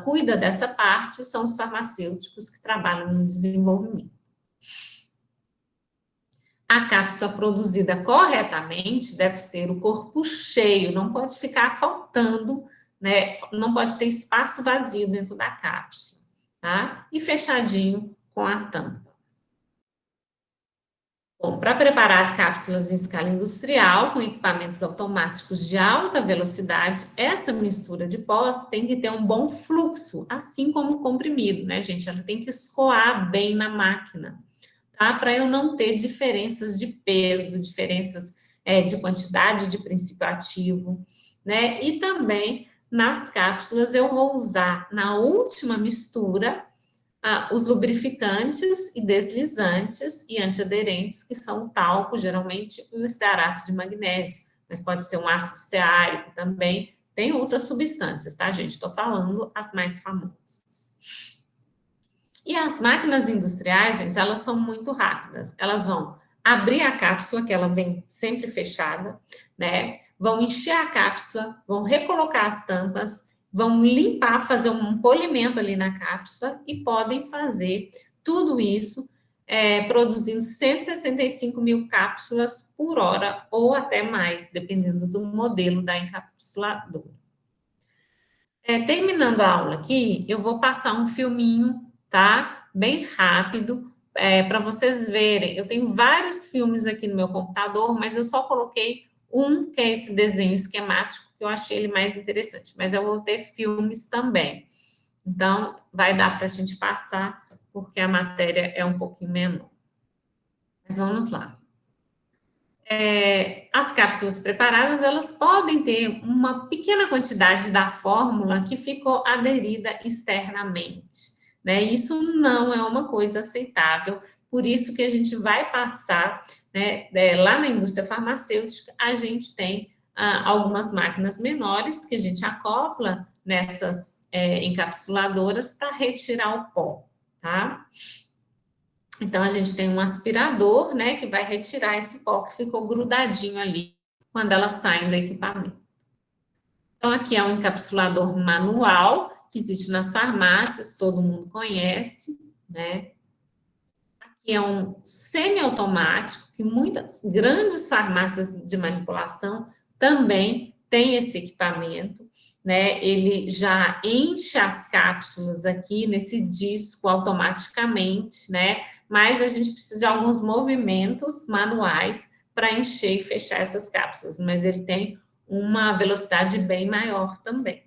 cuida dessa parte são os farmacêuticos que trabalham no desenvolvimento. A cápsula produzida corretamente deve ter o corpo cheio, não pode ficar faltando, né? Não pode ter espaço vazio dentro da cápsula, tá? E fechadinho com a tampa. Bom, para preparar cápsulas em escala industrial, com equipamentos automáticos de alta velocidade, essa mistura de pós tem que ter um bom fluxo, assim como o comprimido, né, gente? Ela tem que escoar bem na máquina. Tá? Para eu não ter diferenças de peso, diferenças de quantidade de princípio ativo, né? E também nas cápsulas eu vou usar na última mistura os lubrificantes e deslizantes e antiaderentes, que são o talco, geralmente, e o estearato de magnésio, mas pode ser um ácido esteárico também, tem outras substâncias, tá, gente? Estou falando as mais famosas. E as máquinas industriais, gente, elas são muito rápidas. Elas vão abrir a cápsula, que ela vem sempre fechada, né? Vão encher a cápsula, vão recolocar as tampas, vão limpar, fazer um polimento ali na cápsula e podem fazer tudo isso produzindo 165 mil cápsulas por hora ou até mais, dependendo do modelo da encapsuladora. Terminando a aula aqui, eu vou passar um filminho, tá? Bem rápido, para vocês verem. Eu tenho vários filmes aqui no meu computador, mas eu só coloquei um, que é esse desenho esquemático, que eu achei ele mais interessante, mas eu vou ter filmes também. Então, vai dar para a gente passar, porque a matéria é um pouquinho menor. Mas vamos lá. As cápsulas preparadas, elas podem ter uma pequena quantidade da fórmula que ficou aderida externamente, né? Isso não é uma coisa aceitável, por isso que a gente vai passar, né, lá na indústria farmacêutica, a gente tem algumas máquinas menores que a gente acopla nessas encapsuladoras para retirar o pó, tá? Então, a gente tem um aspirador, né, que vai retirar esse pó que ficou grudadinho ali quando elas saem do equipamento. Então, aqui é um encapsulador manual, que existe nas farmácias, todo mundo conhece, né? Aqui é um semiautomático, que muitas grandes farmácias de manipulação também têm esse equipamento, né? Ele já enche as cápsulas aqui nesse disco automaticamente, né? Mas a gente precisa de alguns movimentos manuais para encher e fechar essas cápsulas, mas ele tem uma velocidade bem maior também.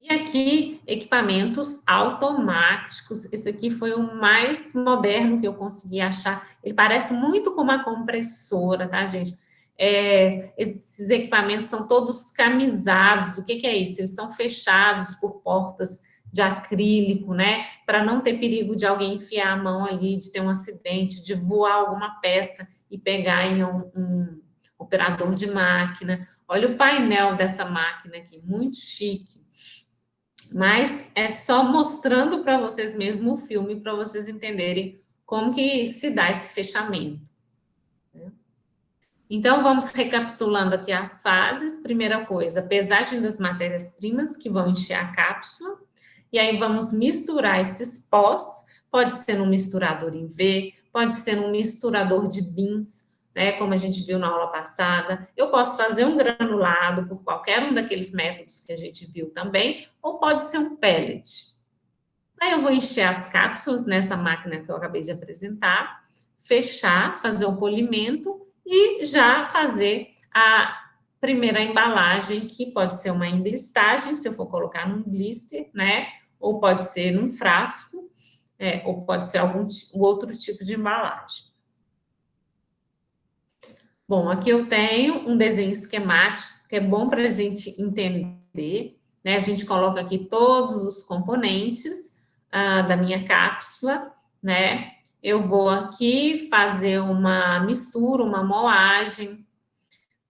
E aqui, equipamentos automáticos. Esse aqui foi o mais moderno que eu consegui achar. Ele parece muito com uma compressora, tá, gente? Esses equipamentos são todos camisados. O que que é isso? Eles são fechados por portas de acrílico, né? Para não ter perigo de alguém enfiar a mão ali, de ter um acidente, de voar alguma peça e pegar em um operador de máquina. Olha o painel dessa máquina aqui, muito chique. Mas é só mostrando para vocês mesmo o filme, para vocês entenderem como que se dá esse fechamento. Então, vamos recapitulando aqui as fases. Primeira coisa, pesagem das matérias-primas que vão encher a cápsula. E aí, vamos misturar esses pós. Pode ser num misturador em V, pode ser num misturador de bins, né, como a gente viu na aula passada. Eu posso fazer um granulado por qualquer um daqueles métodos que a gente viu também, ou pode ser um pellet. Aí eu vou encher as cápsulas nessa máquina que eu acabei de apresentar, fechar, fazer o polimento e já fazer a primeira embalagem, que pode ser uma emblistagem, se eu for colocar num blister, né? Ou pode ser num frasco, ou pode ser algum outro tipo de embalagem. Bom, aqui eu tenho um desenho esquemático, que é bom para a gente entender, né? A gente coloca aqui todos os componentes da minha cápsula, né? Eu vou aqui fazer uma mistura, uma moagem,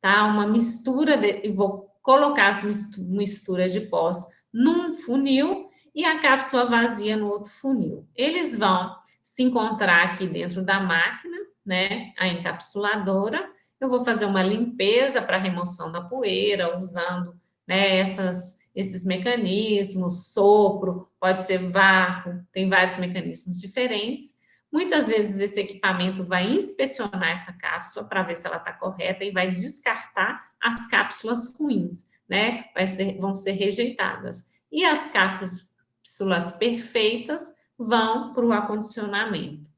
tá? Uma mistura, e vou colocar as misturas de pós num funil e a cápsula vazia no outro funil. Eles vão se encontrar aqui dentro da máquina, né? A encapsuladora. Eu vou fazer uma limpeza para remoção da poeira, usando, né, esses mecanismos, sopro, pode ser vácuo, tem vários mecanismos diferentes. Muitas vezes esse equipamento vai inspecionar essa cápsula para ver se ela está correta e vai descartar as cápsulas ruins, né? Vão ser rejeitadas. E as cápsulas perfeitas vão para o acondicionamento.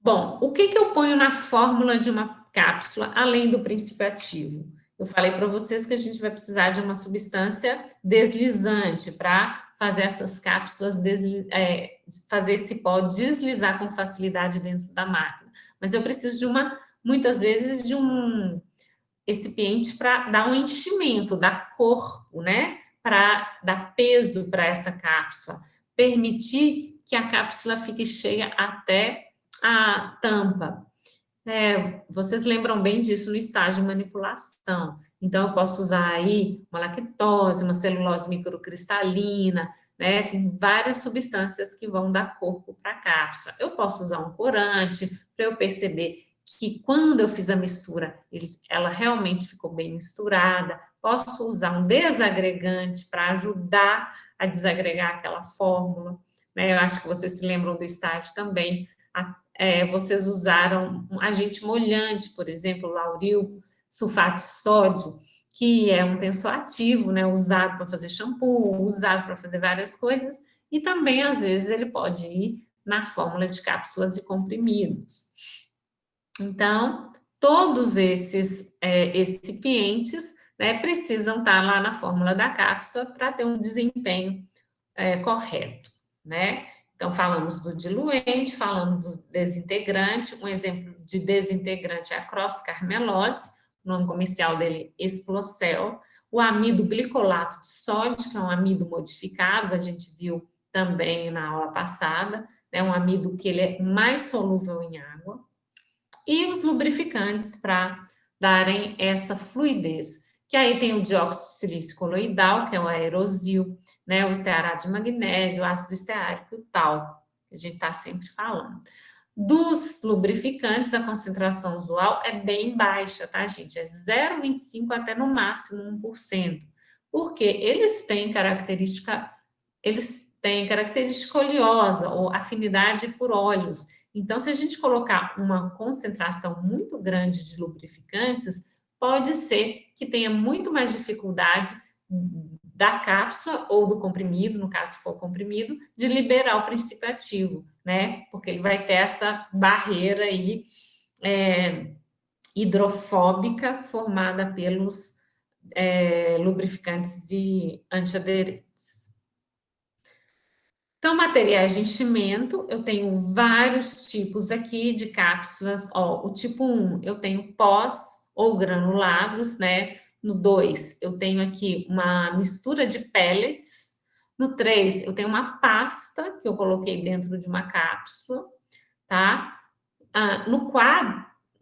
Bom, o que eu ponho na fórmula de uma cápsula, além do princípio ativo? Eu falei para vocês que a gente vai precisar de uma substância deslizante para fazer essas cápsulas, fazer esse pó deslizar com facilidade dentro da máquina. Mas eu preciso muitas vezes, de um recipiente para dar um enchimento, dar corpo, né? Para dar peso para essa cápsula, permitir que a cápsula fique cheia até a tampa. Vocês lembram bem disso no estágio de manipulação. Então, eu posso usar aí uma lactose, uma celulose microcristalina, né? Tem várias substâncias que vão dar corpo para a cápsula. Eu posso usar um corante para eu perceber que quando eu fiz a mistura, ela realmente ficou bem misturada. Posso usar um desagregante para ajudar a desagregar aquela fórmula, né? Eu acho que vocês se lembram do estágio também. Vocês usaram um agente molhante, por exemplo, lauril sulfato de sódio, que é um tensoativo, né, usado para fazer shampoo, usado para fazer várias coisas, e também, às vezes, ele pode ir na fórmula de cápsulas e comprimidos. Então, todos esses excipientes, né, precisam estar lá na fórmula da cápsula para ter um desempenho correto, né? Então, falamos do diluente, falamos do desintegrante. Um exemplo de desintegrante é a cross-carmelose, o nome comercial dele é Explocel. O amido glicolato de sódio, que é um amido modificado, a gente viu também na aula passada, né? Um amido que ele é mais solúvel em água. E os lubrificantes para darem essa fluidez. Que aí tem o dióxido de silício coloidal, que é o aerosil, né, o estearato de magnésio, o ácido esteárico e o talco, que a gente está sempre falando. Dos lubrificantes, a concentração usual é bem baixa, tá, gente? É 0,25 até no máximo 1%, porque eles têm característica oleosa ou afinidade por óleos. Então, se a gente colocar uma concentração muito grande de lubrificantes, pode ser que tenha muito mais dificuldade da cápsula ou do comprimido, no caso, se for comprimido, de liberar o princípio ativo, né? Porque ele vai ter essa barreira aí hidrofóbica formada pelos lubrificantes e antiaderentes. Então, materiais de enchimento, eu tenho vários tipos aqui de cápsulas. Ó, o tipo 1, eu tenho pós ou granulados, né? No 2, eu tenho aqui uma mistura de pellets. No 3, eu tenho uma pasta que eu coloquei dentro de uma cápsula, tá?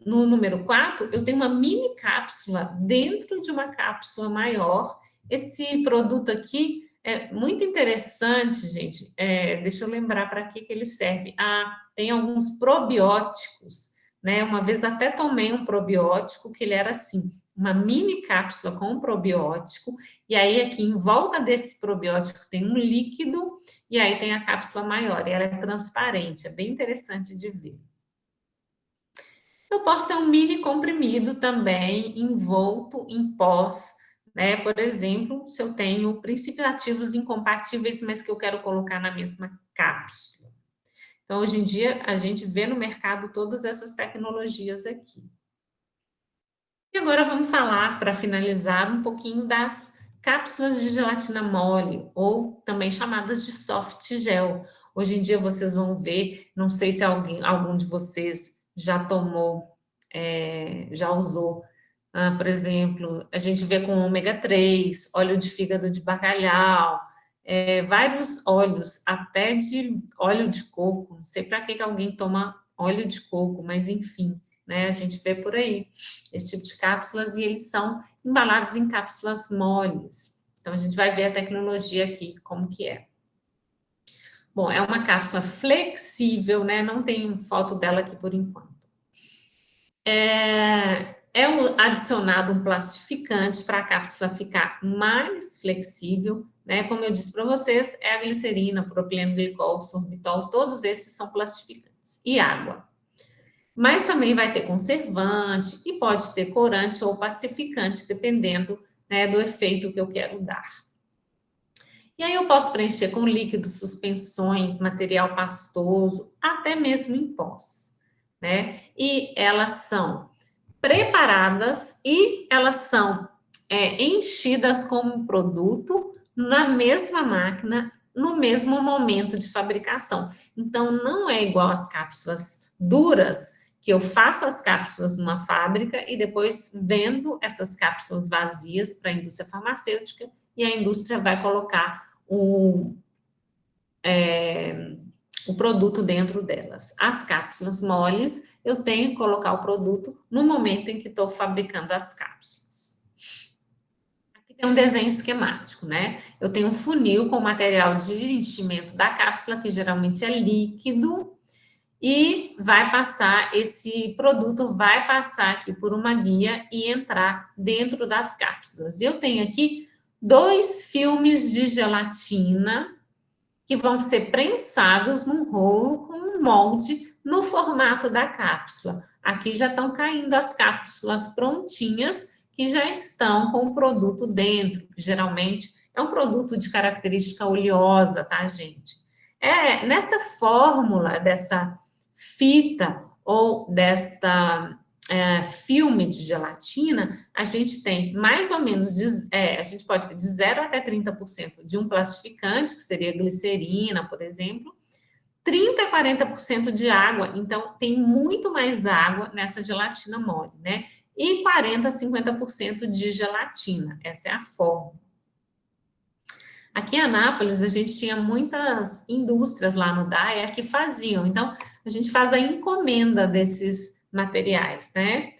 No número 4, eu tenho uma mini cápsula dentro de uma cápsula maior. Esse produto aqui é muito interessante, gente. Deixa eu lembrar para que ele serve. Tem alguns probióticos, né? Uma vez até tomei um probiótico que ele era assim, uma mini cápsula com um probiótico, e aí aqui em volta desse probiótico tem um líquido, e aí tem a cápsula maior, e ela é transparente, é bem interessante de ver. Eu posso ter um mini comprimido também envolto em pós, né? Por exemplo, se eu tenho princípios ativos incompatíveis, mas que eu quero colocar na mesma cápsula. Então, hoje em dia, a gente vê no mercado todas essas tecnologias aqui. E agora vamos falar, para finalizar, um pouquinho das cápsulas de gelatina mole, ou também chamadas de soft gel. Hoje em dia vocês vão ver, não sei se algum de vocês já tomou, já usou. Por exemplo, a gente vê com ômega 3, óleo de fígado de bacalhau, vários óleos, até de óleo de coco. Não sei para que alguém toma óleo de coco, mas enfim, né? A gente vê por aí esse tipo de cápsulas e eles são embalados em cápsulas moles. Então, a gente vai ver a tecnologia aqui, como que é. Bom, é uma cápsula flexível, né? Não tem foto dela aqui por enquanto. Adicionado um plastificante para a cápsula ficar mais flexível, né? Como eu disse para vocês, é a glicerina, propileno glicol, sorbitol, todos esses são plastificantes. E água. Mas também vai ter conservante e pode ter corante ou pacificante, dependendo, né, do efeito que eu quero dar. E aí eu posso preencher com líquidos, suspensões, material pastoso, até mesmo em pós, né? E elas são preparadas e elas são enchidas como produto na mesma máquina, no mesmo momento de fabricação. Então, não é igual às cápsulas duras, que eu faço as cápsulas numa fábrica e depois vendo essas cápsulas vazias para a indústria farmacêutica e a indústria vai colocar o produto dentro delas. As cápsulas moles, eu tenho que colocar o produto no momento em que estou fabricando as cápsulas. Aqui tem um desenho esquemático, né? Eu tenho um funil com material de enchimento da cápsula, que geralmente é líquido, e esse produto vai passar aqui por uma guia e entrar dentro das cápsulas. Eu tenho aqui 2 filmes de gelatina que vão ser prensados num rolo com um molde no formato da cápsula. Aqui já estão caindo as cápsulas prontinhas que já estão com o produto dentro, que geralmente é um produto de característica oleosa, tá, gente? Nessa fórmula dessa fita ou desta filme de gelatina, a gente tem mais ou menos, a gente pode ter de 0 até 30% de um plastificante, que seria glicerina, por exemplo, 30 a 40% de água, então tem muito mais água nessa gelatina mole, né? E 40 a 50% de gelatina, essa é a fórmula. Aqui em Anápolis, a gente tinha muitas indústrias lá no DAIA que faziam, então a gente faz a encomenda desses materiais, né?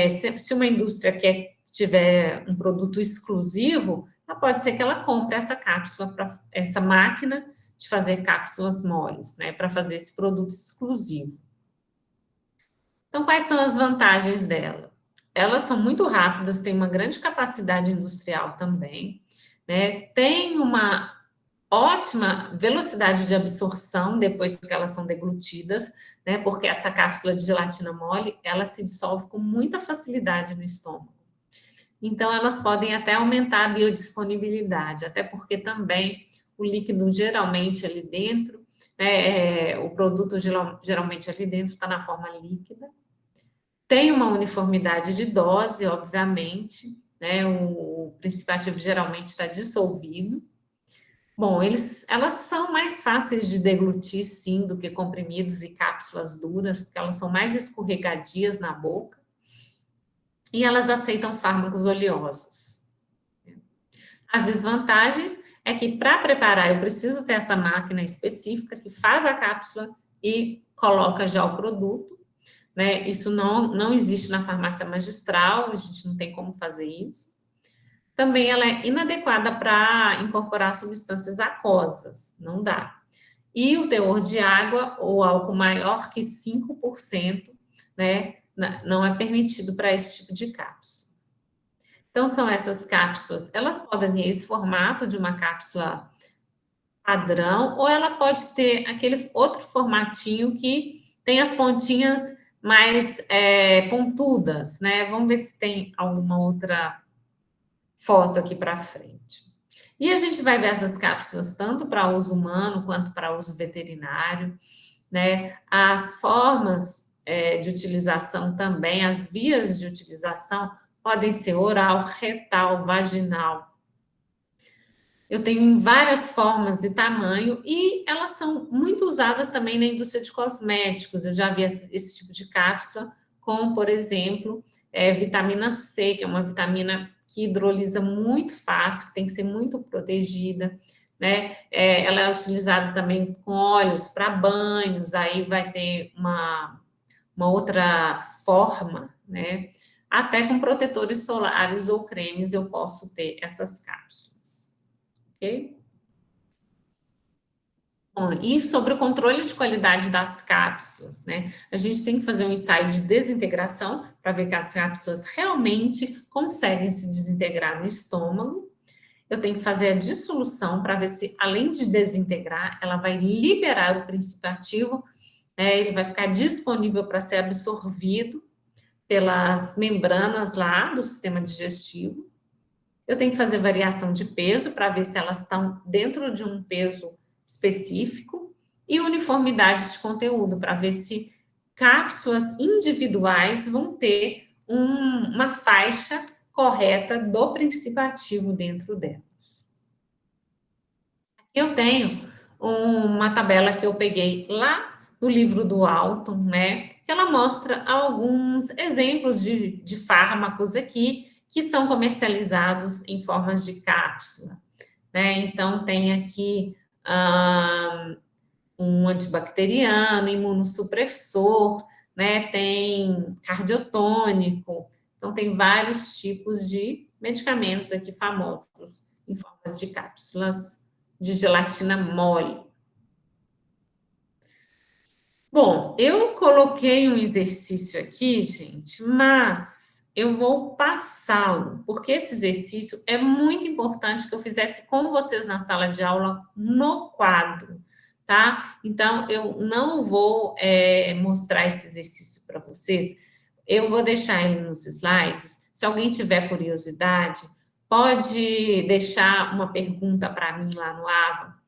Se uma indústria tiver um produto exclusivo, pode ser que ela compre essa cápsula, essa máquina de fazer cápsulas moles, né? Para fazer esse produto exclusivo. Então, quais são as vantagens dela? Elas são muito rápidas, têm uma grande capacidade industrial também, né? Tem uma ótima velocidade de absorção depois que elas são deglutidas, né? Porque essa cápsula de gelatina mole, ela se dissolve com muita facilidade no estômago. Então, elas podem até aumentar a biodisponibilidade, até porque também o líquido geralmente ali dentro, né, o produto geralmente ali dentro está na forma líquida. Tem uma uniformidade de dose, obviamente, né? O princípio ativo geralmente está dissolvido. Bom, elas são mais fáceis de deglutir, sim, do que comprimidos e cápsulas duras, porque elas são mais escorregadias na boca. E elas aceitam fármacos oleosos. As desvantagens é que, para preparar, eu preciso ter essa máquina específica que faz a cápsula e coloca já o produto, né? Isso não existe na farmácia magistral, a gente não tem como fazer isso. Também ela é inadequada para incorporar substâncias aquosas, não dá. E o teor de água ou álcool maior que 5%, né, não é permitido para esse tipo de cápsula. Então, são essas cápsulas, elas podem ter esse formato de uma cápsula padrão, ou ela pode ter aquele outro formatinho que tem as pontinhas mais pontudas, né? Vamos ver se tem alguma outra foto aqui para frente. E a gente vai ver essas cápsulas tanto para uso humano quanto para uso veterinário, né? As formas de utilização também, as vias de utilização podem ser oral, retal, vaginal. Eu tenho em várias formas e tamanho, e elas são muito usadas também na indústria de cosméticos. Eu já vi esse tipo de cápsula com, por exemplo, vitamina C, que é uma vitamina que hidrolisa muito fácil, que tem que ser muito protegida, né? Ela é utilizada também com óleos para banhos, aí vai ter uma outra forma, né? Até com protetores solares ou cremes eu posso ter essas cápsulas, ok? Bom, e sobre o controle de qualidade das cápsulas, né? A gente tem que fazer um ensaio de desintegração para ver que as cápsulas realmente conseguem se desintegrar no estômago. Eu tenho que fazer a dissolução para ver se, além de desintegrar, ela vai liberar o princípio ativo, né? Ele vai ficar disponível para ser absorvido pelas membranas lá do sistema digestivo. Eu tenho que fazer variação de peso para ver se elas estão dentro de um peso específico, e uniformidade de conteúdo, para ver se cápsulas individuais vão ter uma faixa correta do princípio ativo dentro delas. Eu tenho uma tabela que eu peguei lá no livro do Alton, né? Ela mostra alguns exemplos de fármacos aqui que são comercializados em formas de cápsula, né? Então, tem aqui um antibacteriano, imunossupressor, né? Tem cardiotônico. Então, tem vários tipos de medicamentos aqui famosos em formas de cápsulas de gelatina mole. Bom, eu coloquei um exercício aqui, gente, mas eu vou passá-lo, porque esse exercício é muito importante que eu fizesse com vocês na sala de aula no quadro, tá? Então, eu não vou mostrar esse exercício para vocês, eu vou deixar ele nos slides. Se alguém tiver curiosidade, pode deixar uma pergunta para mim lá no Ava,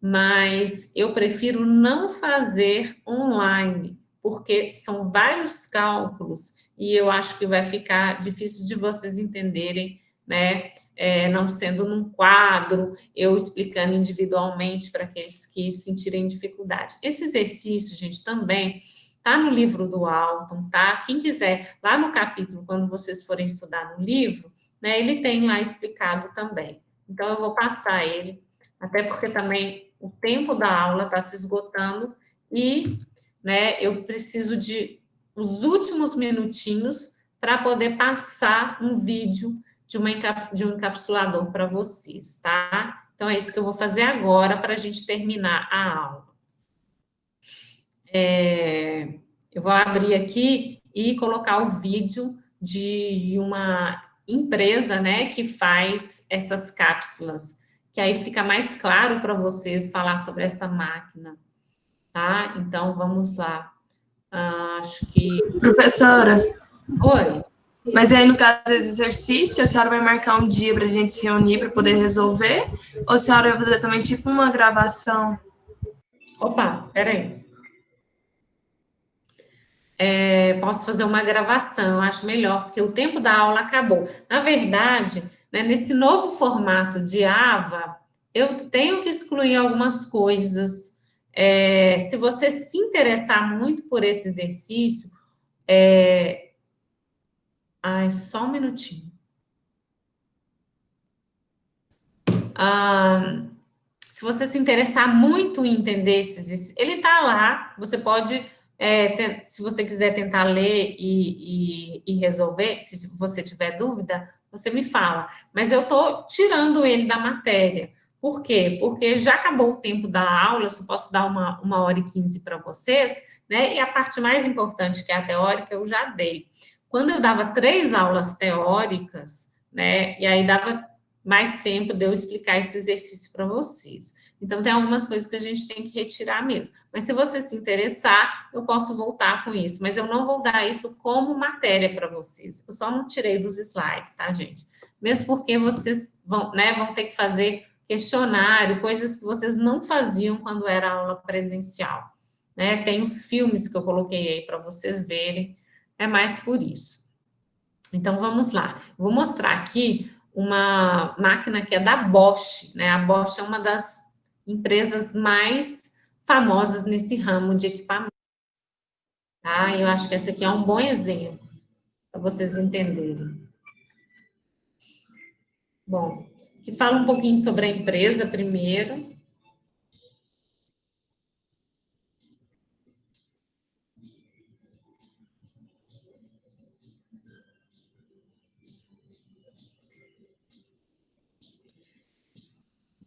mas eu prefiro não fazer online, porque são vários cálculos e eu acho que vai ficar difícil de vocês entenderem, né? Não sendo num quadro, eu explicando individualmente para aqueles que sentirem dificuldade. Esse exercício, gente, também tá no livro do Alton, tá? Quem quiser, lá no capítulo, quando vocês forem estudar no livro, né, ele tem lá explicado também. Então, eu vou passar ele, até porque também o tempo da aula está se esgotando e, né, eu preciso de os últimos minutinhos para poder passar um vídeo de um encapsulador para vocês, tá? Então, é isso que eu vou fazer agora para a gente terminar a aula. Eu vou abrir aqui e colocar o vídeo de uma empresa, né, que faz essas cápsulas, que aí fica mais claro para vocês falar sobre essa máquina, tá? Então, vamos lá. Acho que... Professora, Oi? mas aí no caso desse exercício, a senhora vai marcar um dia para a gente se reunir para poder resolver? Ou a senhora vai fazer também tipo uma gravação? Opa, peraí. Posso fazer uma gravação, eu acho melhor, porque o tempo da aula acabou. Na verdade, né, nesse novo formato de AVA, eu tenho que excluir algumas coisas. Se você se interessar muito por esse exercício, só um minutinho. Se você se interessar muito em entender ele está lá, você pode, se você quiser tentar ler e resolver, se você tiver dúvida, você me fala. Mas eu estou tirando ele da matéria. Por quê? Porque já acabou o tempo da aula, eu só posso dar 1h15 para vocês, né? E a parte mais importante, que é a teórica, eu já dei. Quando eu dava 3 aulas teóricas, né? E aí dava mais tempo de eu explicar esse exercício para vocês. Então, tem algumas coisas que a gente tem que retirar mesmo. Mas se você se interessar, eu posso voltar com isso. Mas eu não vou dar isso como matéria para vocês. Eu só não tirei dos slides, tá, gente? Mesmo porque vocês vão ter que fazer questionário, coisas que vocês não faziam quando era aula presencial. Né? Tem os filmes que eu coloquei aí para vocês verem. É mais por isso. Então, vamos lá. Vou mostrar aqui uma máquina que é da Bosch, né? A Bosch é uma das empresas mais famosas nesse ramo de equipamento, tá? Eu acho que esse aqui é um bom exemplo para vocês entenderem. Bom, que fala um pouquinho sobre a empresa primeiro.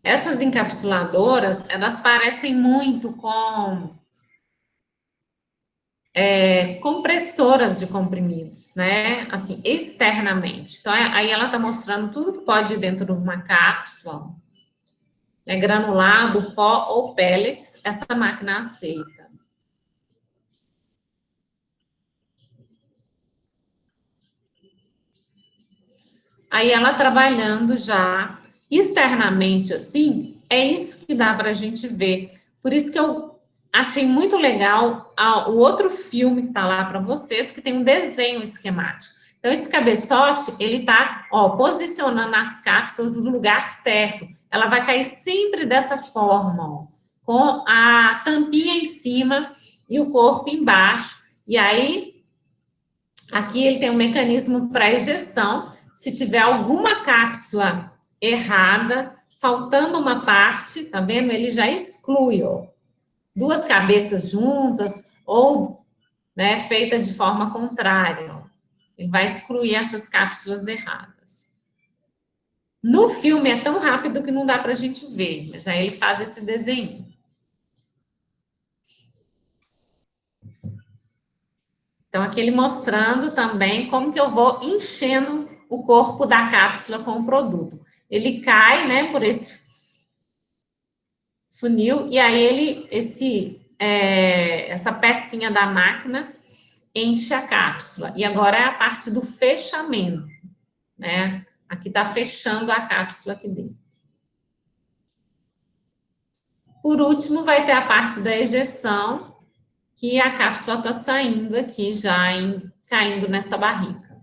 Essas encapsuladoras, elas parecem muito com compressoras de comprimidos, né? Assim, externamente. Então, aí ela está mostrando tudo que pode ir dentro de uma cápsula, né? Granulado, pó ou pellets, essa máquina aceita. Aí ela trabalhando já externamente, assim, é isso que dá para a gente ver. Por isso que eu achei muito legal o outro filme que está lá para vocês, que tem um desenho esquemático. Então, esse cabeçote, ele está, posicionando as cápsulas no lugar certo. Ela vai cair sempre dessa forma, ó, com a tampinha em cima e o corpo embaixo. E aí, aqui ele tem um mecanismo para ejeção. Se tiver alguma cápsula errada, faltando uma parte, tá vendo? Ele já exclui, ó, 2 cabeças juntas ou, né, feita de forma contrária. Ó. Ele vai excluir essas cápsulas erradas. No filme é tão rápido que não dá para a gente ver, mas aí ele faz esse desenho. Então, aqui ele mostrando também como que eu vou enchendo o corpo da cápsula com o produto. Ele cai, né, por esse funil, e aí essa pecinha da máquina enche a cápsula. E agora é a parte do fechamento, né? Aqui está fechando a cápsula aqui dentro. Por último, vai ter a parte da ejeção, que a cápsula está saindo aqui já, caindo nessa barriga.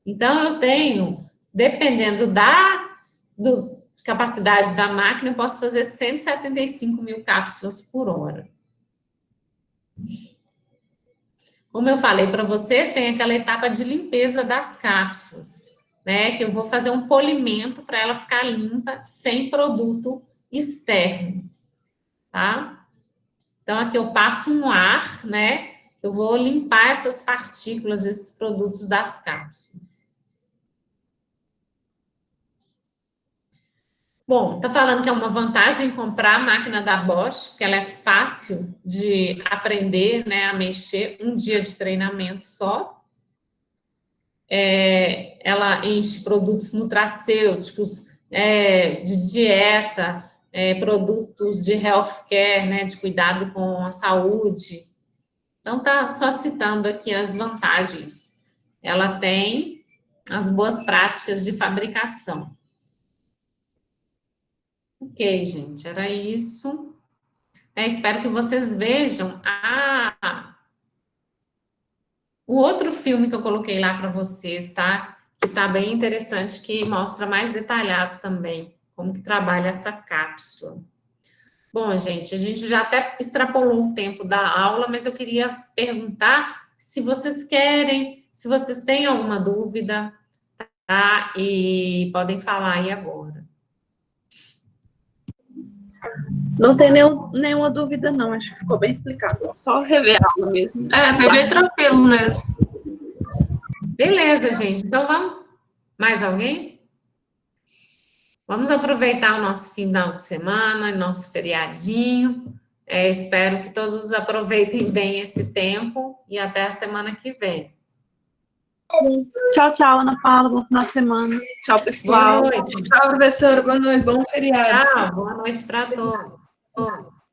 Então, eu tenho, dependendo da capacidade da máquina, eu posso fazer 175 mil cápsulas por hora. Como eu falei para vocês, tem aquela etapa de limpeza das cápsulas, né? Que eu vou fazer um polimento para ela ficar limpa, sem produto externo, tá? Então, aqui eu passo um ar, né? Eu vou limpar essas partículas, esses produtos das cápsulas. Bom, tá falando que é uma vantagem comprar a máquina da Bosch, porque ela é fácil de aprender, né, a mexer, um dia de treinamento só. Ela enche produtos nutracêuticos, de dieta, produtos de healthcare, né, de cuidado com a saúde. Então, tá só citando aqui as vantagens. Ela tem as boas práticas de fabricação. Ok, gente, era isso. Espero que vocês vejam o outro filme que eu coloquei lá para vocês, tá? Que tá bem interessante, que mostra mais detalhado também como que trabalha essa cápsula. Bom, gente, a gente já até extrapolou o tempo da aula, mas eu queria perguntar se vocês querem, se vocês têm alguma dúvida, tá? E podem falar aí agora. Não tem nenhuma dúvida, não. Acho que ficou bem explicado. Só rever a aula mesmo. Foi bem tranquilo mesmo. Beleza, gente. Então, vamos? Mais alguém? Vamos aproveitar o nosso final de semana, nosso feriadinho. Espero que todos aproveitem bem esse tempo e até a semana que vem. Tchau, tchau, Ana Paula. Bom final de semana. Tchau, pessoal. Boa noite. Tchau, professora. Boa noite. Bom feriado. Tchau. Boa noite para todos.